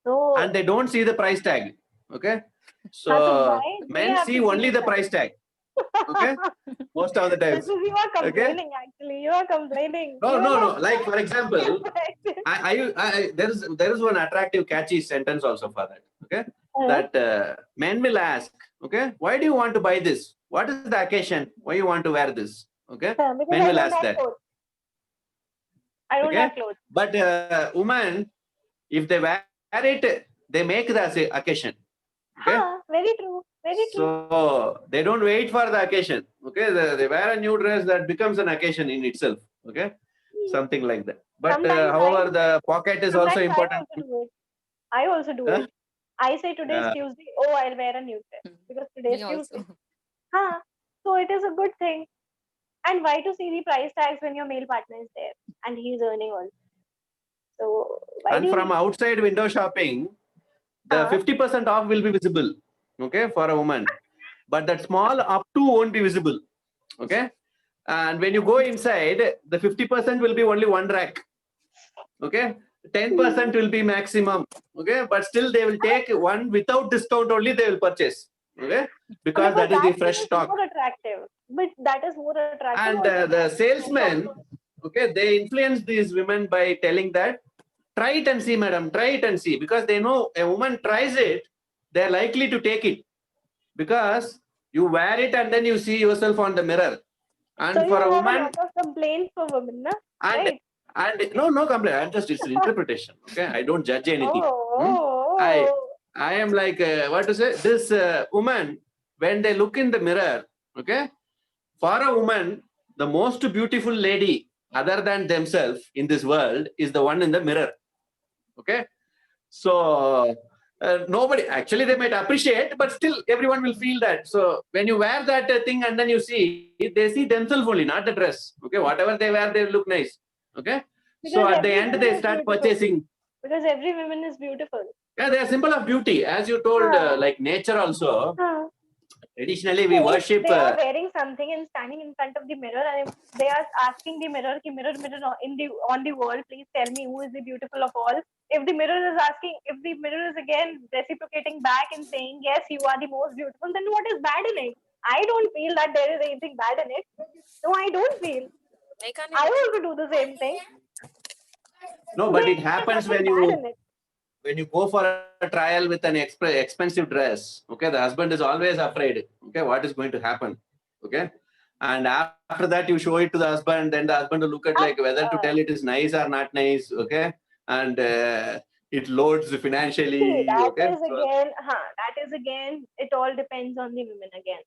So and they don't see the price tag. Okay. So why they men have see to only see the that? price tag. Okay. Most of the times. This is you are complaining, actually. You are complaining. No, You are no, no. not- Like for example, there is one attractive, catchy sentence also for that. Okay. That men will ask, okay, why do you want to buy this? What is the occasion? Why you want to wear this? Okay. Because Men I will don't ask have that. clothes. I don't Okay. have clothes. But women, if they wear it, they make the occasion. Okay. Very true. Very true. So they don't wait for the occasion. Okay, they wear a new dress that becomes an occasion in itself. Okay, something like that. But Sometimes however, the pocket is also sometimes important. I also do Huh? it. I say today's Yeah. Tuesday. Oh, I'll wear a new dress because today's Me Tuesday. also. So it is a good thing. And why to see the price tags when your male partner is there and he's earning also? So why And do from you? outside window shopping, the 50% off will be visible. Okay, for a woman, but that small up to won't be visible. Okay, and when you go inside, the 50% will be only one rack. Okay, 10% will be maximum. Okay, but still they will take one without discount only, they will purchase. Okay, because that is the fresh stock. More attractive. But that is more attractive. And also. the salesmen, okay, they influence these women by telling that, try it and see, madam, try it and see, because they know a woman tries it, they're likely to take it, because you wear it and then you see yourself on the mirror. And so for you a have woman, a lot of complaints for women, na? and Right? and no complaint. I'm just, it's an interpretation. Okay, I don't judge anything. I am like what to say. This woman, when they look in the mirror, okay, for a woman, the most beautiful lady other than themselves in this world is the one in the mirror. Okay. So nobody, actually they might appreciate, but still everyone will feel that. So when you wear that thing and then you see, they see themselves only, not the dress. Okay. Whatever they wear, they look nice. Okay. So Because at the every end, woman they is start beautiful. purchasing. Because every woman is beautiful. Yeah, they are symbol of beauty. As you told, Ah. like nature also, Ah. traditionally we So if worship. they are wearing something and standing in front of the mirror, and if they are asking the mirror, "Ki mirror, mirror in the on the wall, please tell me who is the beautiful of all." If the mirror is asking, if the mirror is again reciprocating back and saying, "Yes, you are the most beautiful," then what is bad in it? I don't feel that there is anything bad in it. No, I don't feel. I also do the same thing. No, but There it is happens nothing bad in it. when you go for a trial with an expensive dress. Okay, the husband is always afraid. Okay, what is going to happen? Okay, and after that you show it to the husband, then the husband will look at like whether to tell it is nice or not nice. Okay, and it loads See, financially. that Okay, is again, it all depends on the women again.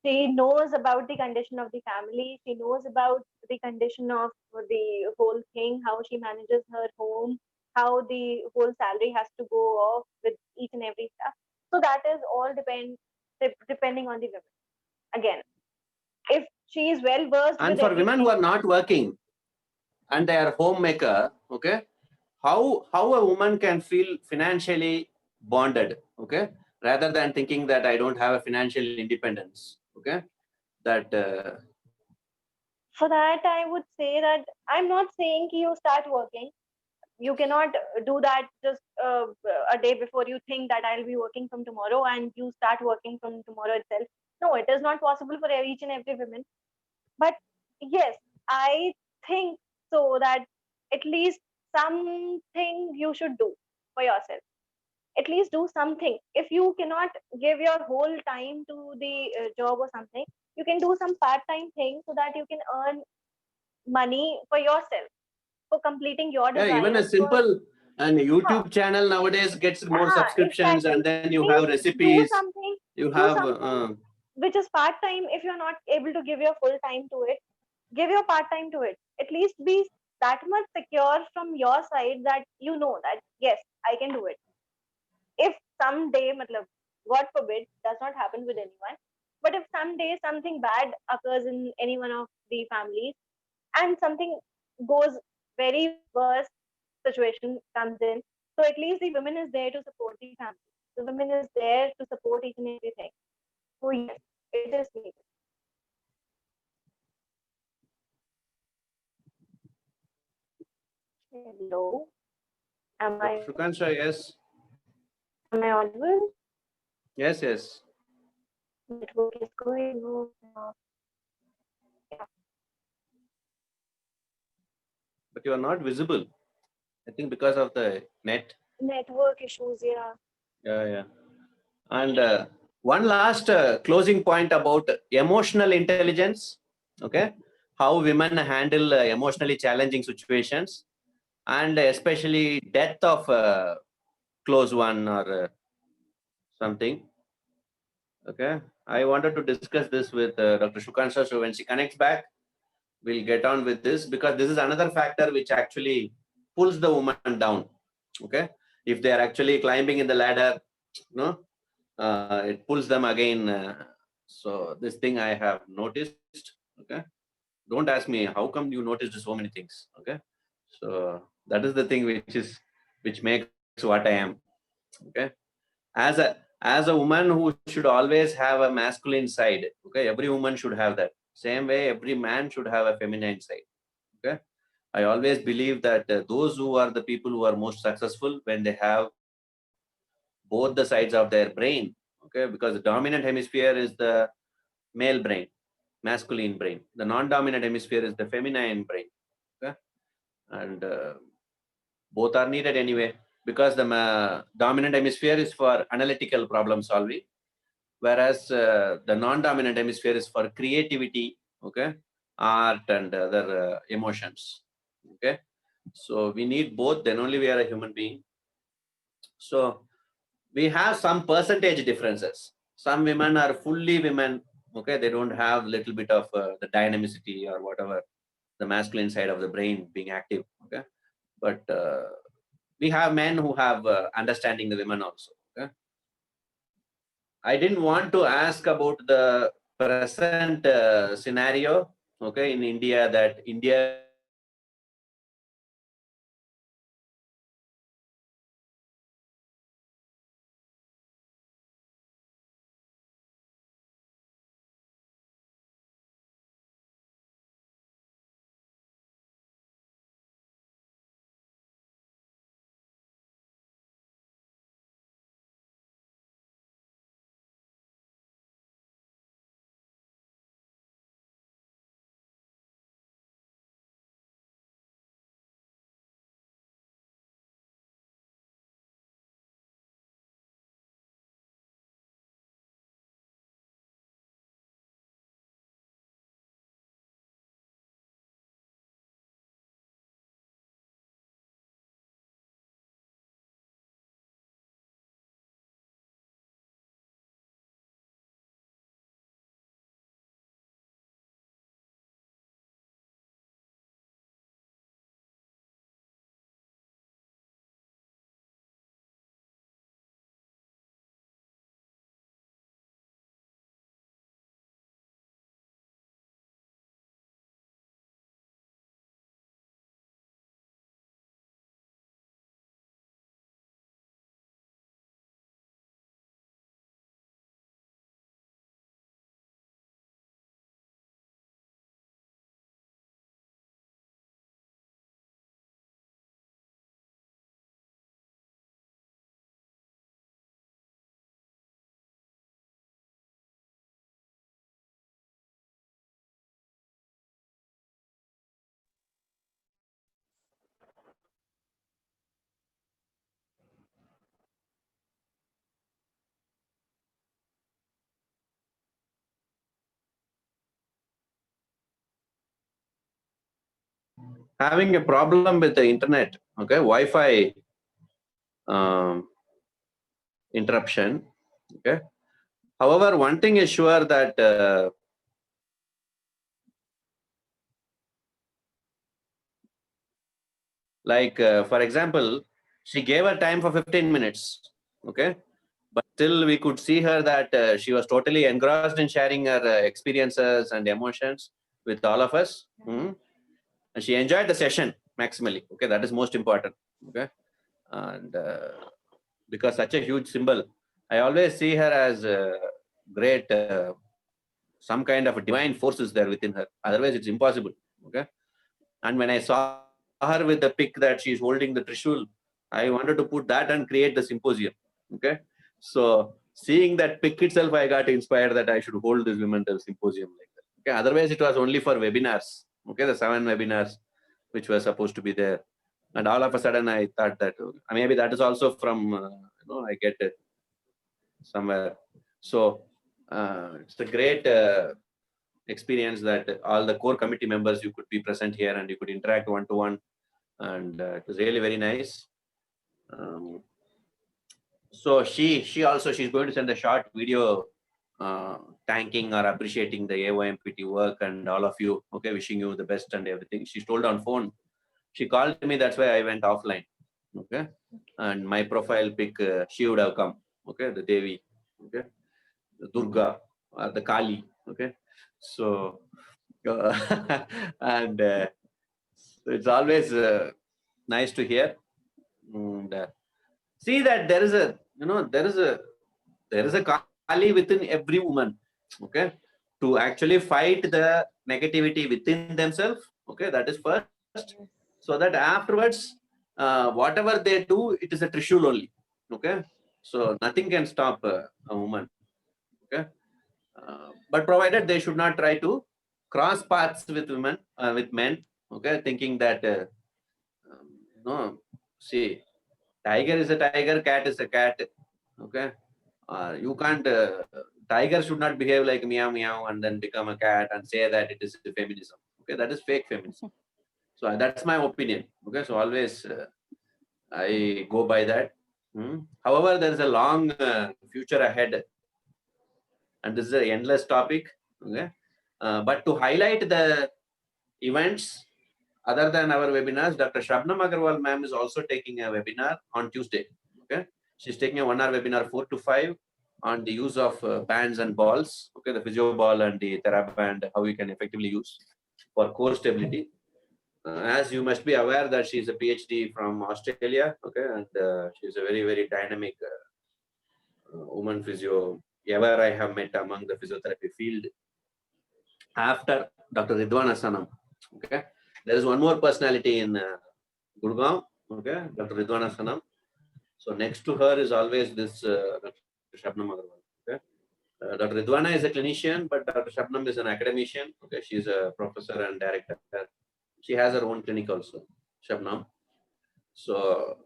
She knows about the condition of the family. She knows about the condition of the whole thing, how she manages her home, how the whole salary has to go off with each and every stuff. So that is all depending on the women. Again, if she is well versed and with for women who everything, are not working and they are homemaker, okay, how a woman can feel financially bonded, okay, rather than thinking that I don't have a financial independence, okay, that for that I would say that I'm not saying you start working. You cannot do that just a day before you think that I'll be working from tomorrow and you start working from tomorrow itself. No, it is not possible for each and every woman. But yes, I think so that at least something you should do for yourself. At least do something. If you cannot give your whole time to the job or something, you can do some part-time thing so that you can earn money for yourself, for completing your yeah, even a desires, for simple and huh, YouTube channel nowadays gets more subscriptions, and exactly. then At you have least do recipes, something, you do have something which is part time. If you're not able to give your full time to it, give your part time to it. At least be that much secure from your side that you know that yes, I can do it. If someday, matlab, God forbid, does not happen with anyone, but if someday something bad occurs in any one of the families and something goes very worse situation comes in, so at least the women is there to support the family. The women is there to support each and everything. So yes, it is needed. Hello, am I Dr. Shukansha, yes, am I audible? yes. Network is going on. Yeah. But you are not visible. I think because of the net. Network issues, yeah. Yeah. And one last closing point about emotional intelligence. Okay, how women handle emotionally challenging situations, and especially death of a close one or something. Okay, I wanted to discuss this with Dr. Shukansha. So when she connects back, we'll get on with this, because this is another factor which actually pulls the woman down. Okay, if they are actually climbing in the ladder, no, it pulls them again. So this thing I have noticed. Okay, don't ask me how come you noticed so many things. Okay, so that is the thing which makes what I am. Okay, as a woman who should always have a masculine side. Okay, every woman should have that. Same way, every man should have a feminine side. Okay, I always believe that those who are the people who are most successful when they have both the sides of their brain. Okay, because the dominant hemisphere is the male brain, masculine brain. The non-dominant hemisphere is the feminine brain. Okay, and both are needed anyway, because the dominant hemisphere is for analytical problem solving, whereas the non-dominant hemisphere is for creativity, okay, art and other emotions. Okay, so we need both, then only we are a human being. So we have some percentage differences. Some women are fully women, okay, they don't have little bit of the dynamicity or whatever, the masculine side of the brain being active. Okay, but we have men who have understanding the women also. Okay? I didn't want to ask about the present scenario, okay, in India, that India having a problem with the internet, okay, Wi-Fi interruption, okay. However, one thing is sure that for example, she gave her time for 15 minutes, okay, but still we could see her that she was totally engrossed in sharing her experiences and emotions with all of us. And she enjoyed the session maximally, okay, that is most important, okay. And because such a huge symbol, I always see her as great, some kind of divine forces there within her, otherwise it's impossible, okay. And when I saw her with the pic that she's holding the Trishul, I wanted to put that and create the symposium, okay. So seeing that pic itself, I got inspired that I should hold this women symposium like that, okay. Otherwise it was only for webinars, okay, the 7 webinars which were supposed to be there. And all of a sudden I thought that maybe that is also from I get it somewhere. So it's a great experience that all the core committee members, you could be present here and you could interact one-to-one, and it was really very nice. So she's going to send a short video thanking or appreciating the AOMPT work and all of you, okay, wishing you the best and everything. She's told on phone. She called me, that's why I went offline, okay. And my profile pic, she would have come, okay, the Devi, okay, the Durga or the Kali, okay. So and it's always nice to hear and see that there is a Kali within every woman, okay, to actually fight the negativity within themselves, okay, that is first, so that afterwards whatever they do, it is a Trishul only, okay. So nothing can stop a woman, okay. But provided they should not try to cross paths with women, with men, okay, thinking that see, tiger is a tiger, cat is a cat, okay. You can't tiger should not behave like meow meow and then become a cat and say that it is feminism, okay, that is fake feminism. So that's my opinion, okay. So always I go by that. However, there is a long future ahead, and this is an endless topic, okay. But to highlight the events other than our webinars, Dr. Shabnam Agarwal ma'am is also taking a webinar on Tuesday. Okay, she's taking a 1 hour webinar 4 to 5 on the use of bands and balls. Okay, the physio ball and the TheraBand, how we can effectively use for core stability. As you must be aware that she is a PhD from Australia. Okay, and she's a very dynamic woman physio ever I have met among the physiotherapy field. After Dr. Ridwana Sanam, okay, there is one more personality in Gurgaon, okay, Dr. Ridwana Sanam. So next to her is always this Dr. Shabnam Agarwal. Okay, Dr. Ridwana is a clinician, but Dr. Shabnam is an academician. Okay, she's a professor and director. She has her own clinic also, Shabnam. So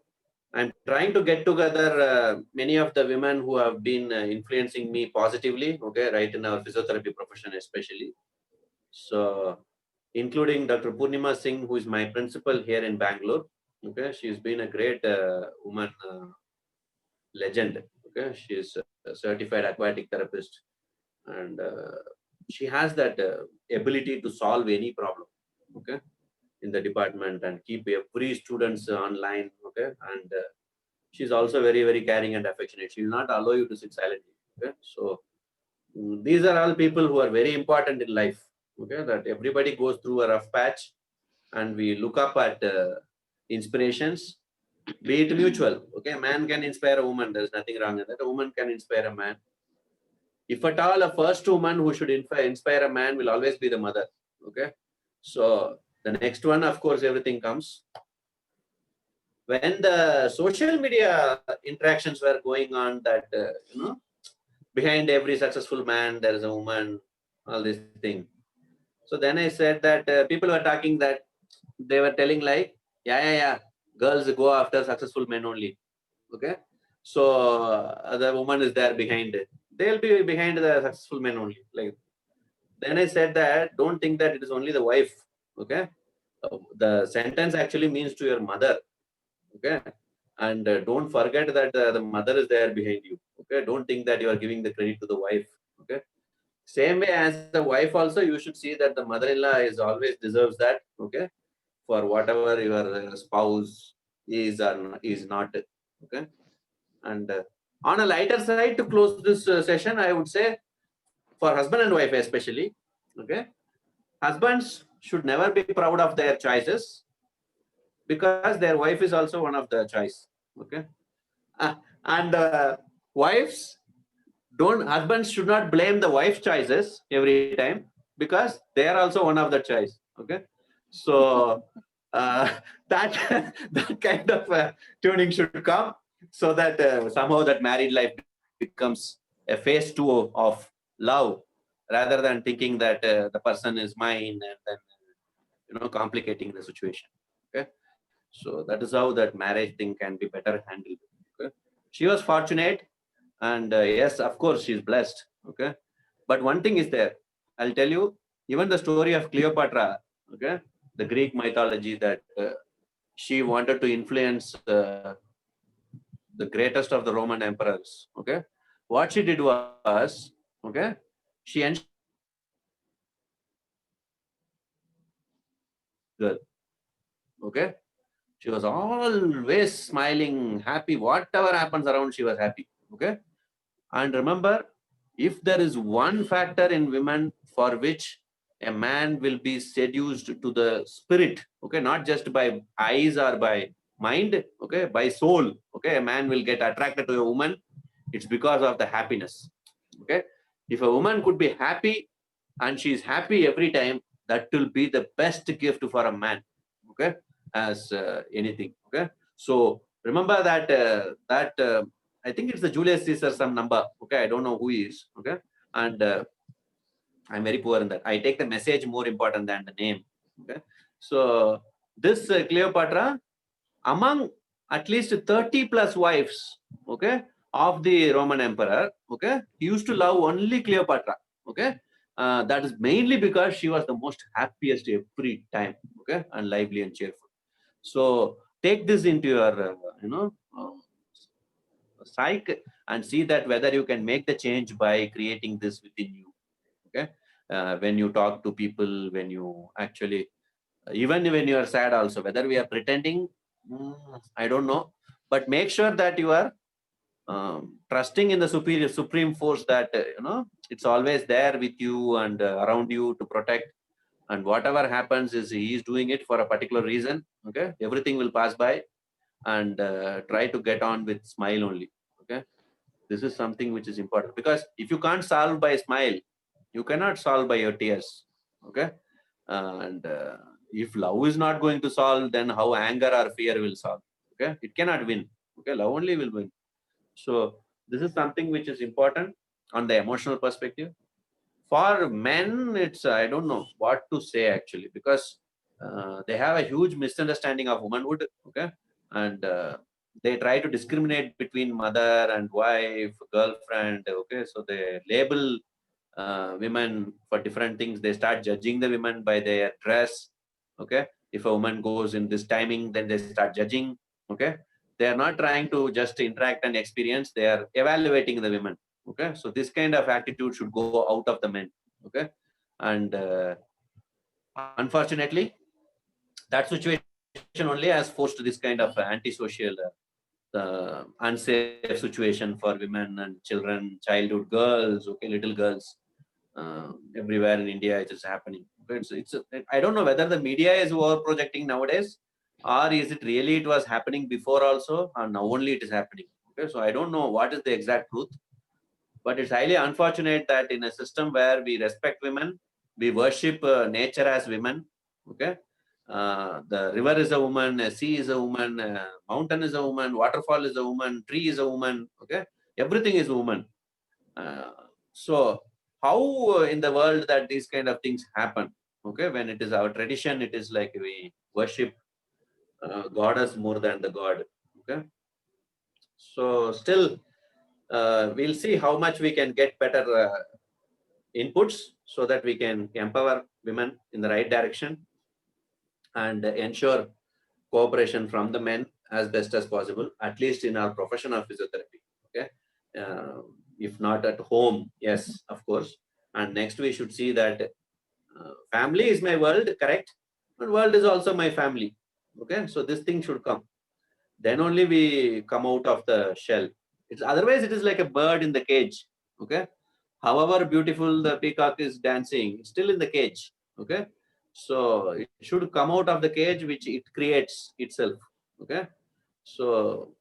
I'm trying to get together many of the women who have been influencing me positively. Okay, right in our physiotherapy profession especially. So, including Dr. Purnima Singh, who is my principal here in Bangalore. Okay, she's been a great woman legend. Okay, she is a certified aquatic therapist, and she has that ability to solve any problem. Okay, in the department and keep every students online. Okay, and she's also very caring and affectionate. She will not allow you to sit silently. Okay, so these are all people who are very important in life. Okay, that everybody goes through a rough patch, and we look up at inspirations, be it mutual. Okay, a man can inspire a woman. There's nothing wrong in that. A woman can inspire a man. If at all, a first woman who should inspire a man will always be the mother. Okay, so the next one, of course, everything comes. When the social media interactions were going on, that behind every successful man there is a woman, all this thing. So then I said that people were talking that they were telling like, yeah, girls go after successful men only. Okay, so the woman is there behind it. They'll be behind the successful men only. Like, then I said that don't think that it is only the wife. Okay, the sentence actually means to your mother. Okay, and don't forget that the mother is there behind you. Okay, don't think that you are giving the credit to the wife. Okay, same way as the wife also, you should see that the mother-in-law is always deserves that. Okay, for whatever your spouse is or is not. Okay, and on a lighter side, to close this session, I would say for husband and wife especially. Okay, husbands should never be proud of their choices, because their wife is also one of the choice. Okay, and wives husbands should not blame the wife's choices every time, because they are also one of the choice. Okay, so that that kind of tuning should come, so that somehow that married life becomes a phase 2 of love, rather than thinking that the person is mine and then complicating the situation. Okay, so that is how that marriage thing can be better handled. Okay, she was fortunate, and yes, of course, she's blessed. Okay, but one thing is there. I'll tell you, even the story of Cleopatra. Okay, the Greek mythology, that she wanted to influence the greatest of the Roman emperors. Okay, what she did was, okay, she ensured girl. Okay, she was always smiling, happy. Whatever happens around, she was happy. Okay, and remember, if there is one factor in women for which a man will be seduced to the spirit, okay, not just by eyes or by mind, okay, by soul, okay, a man will get attracted to a woman. It's because of the happiness. Okay, if a woman could be happy and she's happy every time, that will be the best gift for a man. Okay, as anything. Okay, so remember that I think it's the Julius Caesar some number. Okay, I don't know who he is. Okay, and I'm very poor in that. I take the message more important than the name. Okay, so this Cleopatra, among at least 30 plus wives, okay, of the Roman emperor, okay, he used to love only Cleopatra. Okay, that is mainly because she was the most happiest every time. Okay, and lively and cheerful. So take this into your psyche, and see that whether you can make the change by creating this within you. Okay, when you talk to people, when you actually Even when you are sad also, whether we are pretending, I don't know, but make sure that you are trusting in the supreme force, that it's always there with you and around you to protect, and whatever happens is he is doing it for a particular reason. Okay, everything will pass by, and try to get on with smile only. Okay, this is something which is important, because if you can't solve by smile, you cannot solve by your tears. Okay, and if love is not going to solve, then how anger or fear will solve? Okay, it cannot win. Okay, love only will win. So this is something which is important on the emotional perspective. For men, it's I don't know what to say actually, because they have a huge misunderstanding of womanhood. Okay, and they try to discriminate between mother and wife, girlfriend. Okay, so they label women for different things. They start judging the women by their dress. Okay, if a woman goes in this timing, then they start judging. Okay, they are not trying to just interact and experience, they are evaluating the women. Okay, so this kind of attitude should go out of the men. Okay, and unfortunately, that situation only has forced this kind of antisocial, unsafe situation for women and children, childhood girls. Okay, little girls, everywhere in India it is happening. I don't know whether the media is over projecting nowadays, or is it really it was happening before also, and now only it is happening. Okay, so I don't know what is the exact truth, but it's highly unfortunate that in a system where we respect women, we worship nature as women. Okay, the river is a woman, a sea is a woman, a mountain is a woman, waterfall is a woman, tree is a woman. Okay, everything is woman. So how in the world that these kind of things happen? Okay, when it is our tradition, it is like we worship goddess more than the god. Okay, so still we'll see how much we can get better inputs, so that we can empower women in the right direction and ensure cooperation from the men as best as possible, at least in our profession of physiotherapy. Okay, if not at home, yes, of course. And next we should see that family is my world, correct, but world is also my family. Okay, so this thing should come, then only we come out of the shell. It's otherwise it is like a bird in the cage. Okay, however beautiful the peacock is dancing, it's still in the cage. Okay, so it should come out of the cage which it creates itself. Okay, so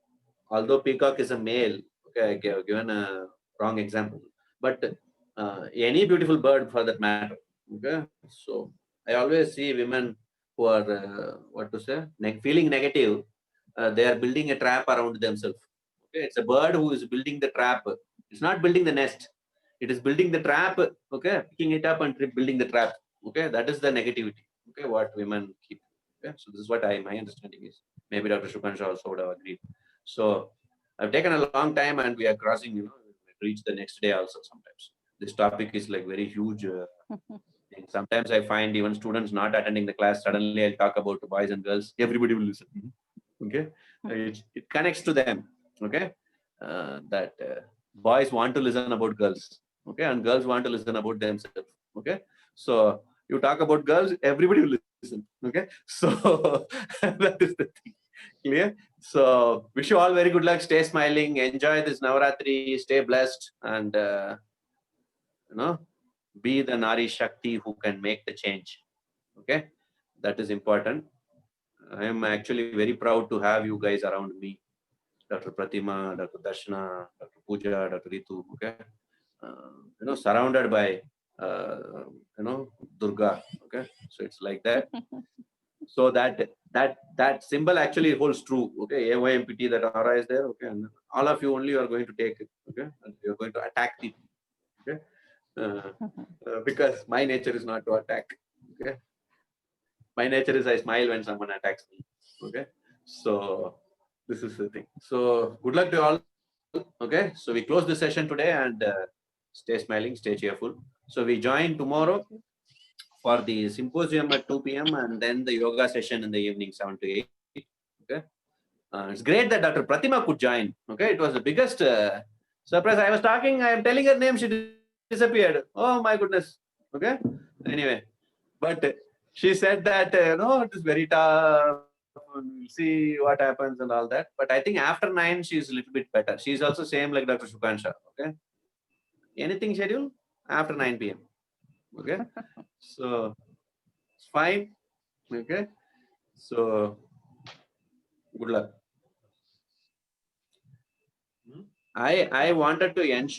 although peacock is a male, okay, I have given a wrong example, but any beautiful bird for that matter. Okay, so I always see women who are what to say, feeling negative. They are building a trap around themselves. Okay, it's a bird who is building the trap. It's not building the nest. It is building the trap. Okay, picking it up and building the trap. Okay, that is the negativity. Okay, what women keep. Okay, so this is what my understanding is. Maybe Dr. Shukansha also would have agreed. So I've taken a long time, and we are crossing. Reach the next day also sometimes. This topic is like very huge. Sometimes I find even students not attending the class. Suddenly I'll talk about boys and girls. Everybody will listen. Okay, it connects to them. Okay, that boys want to listen about girls. Okay, and girls want to listen about themselves. Okay, so you talk about girls, everybody will listen. Okay, so that is the thing. Clear? So wish you all very good luck. Stay smiling. Enjoy this Navaratri. Stay blessed, and be the Nari Shakti who can make the change. Okay, that is important. I am actually very proud to have you guys around me. Dr. Pratima, Dr. Darshana, Dr. Pooja, Dr. Ritu. Okay, surrounded by Durga. Okay, so it's like that. So that symbol actually holds true. Okay, AYMPT, that aura is there. Okay, and all of you only are going to take it. Okay, and you're going to attack it. Okay, because my nature is not to attack. Okay, my nature is I smile when someone attacks me. Okay, so this is the thing. So good luck to all. Okay, so we close the session today, and stay smiling, stay cheerful. So we join tomorrow for the symposium at 2 p.m. and then the yoga session in the evening, 7 to 8. Okay, it's great that Dr. Pratima could join. Okay, it was the biggest surprise. I was talking, I am telling her name, she disappeared. Oh my goodness. Okay, anyway, but she said that no, it is very tough. We'll see what happens and all that. But I think after 9, she's a little bit better. She's also same like Dr. Shukansha. Okay. Anything schedule after 9 p.m. Okay. So it's fine. Okay. So good luck. I wanted to ensure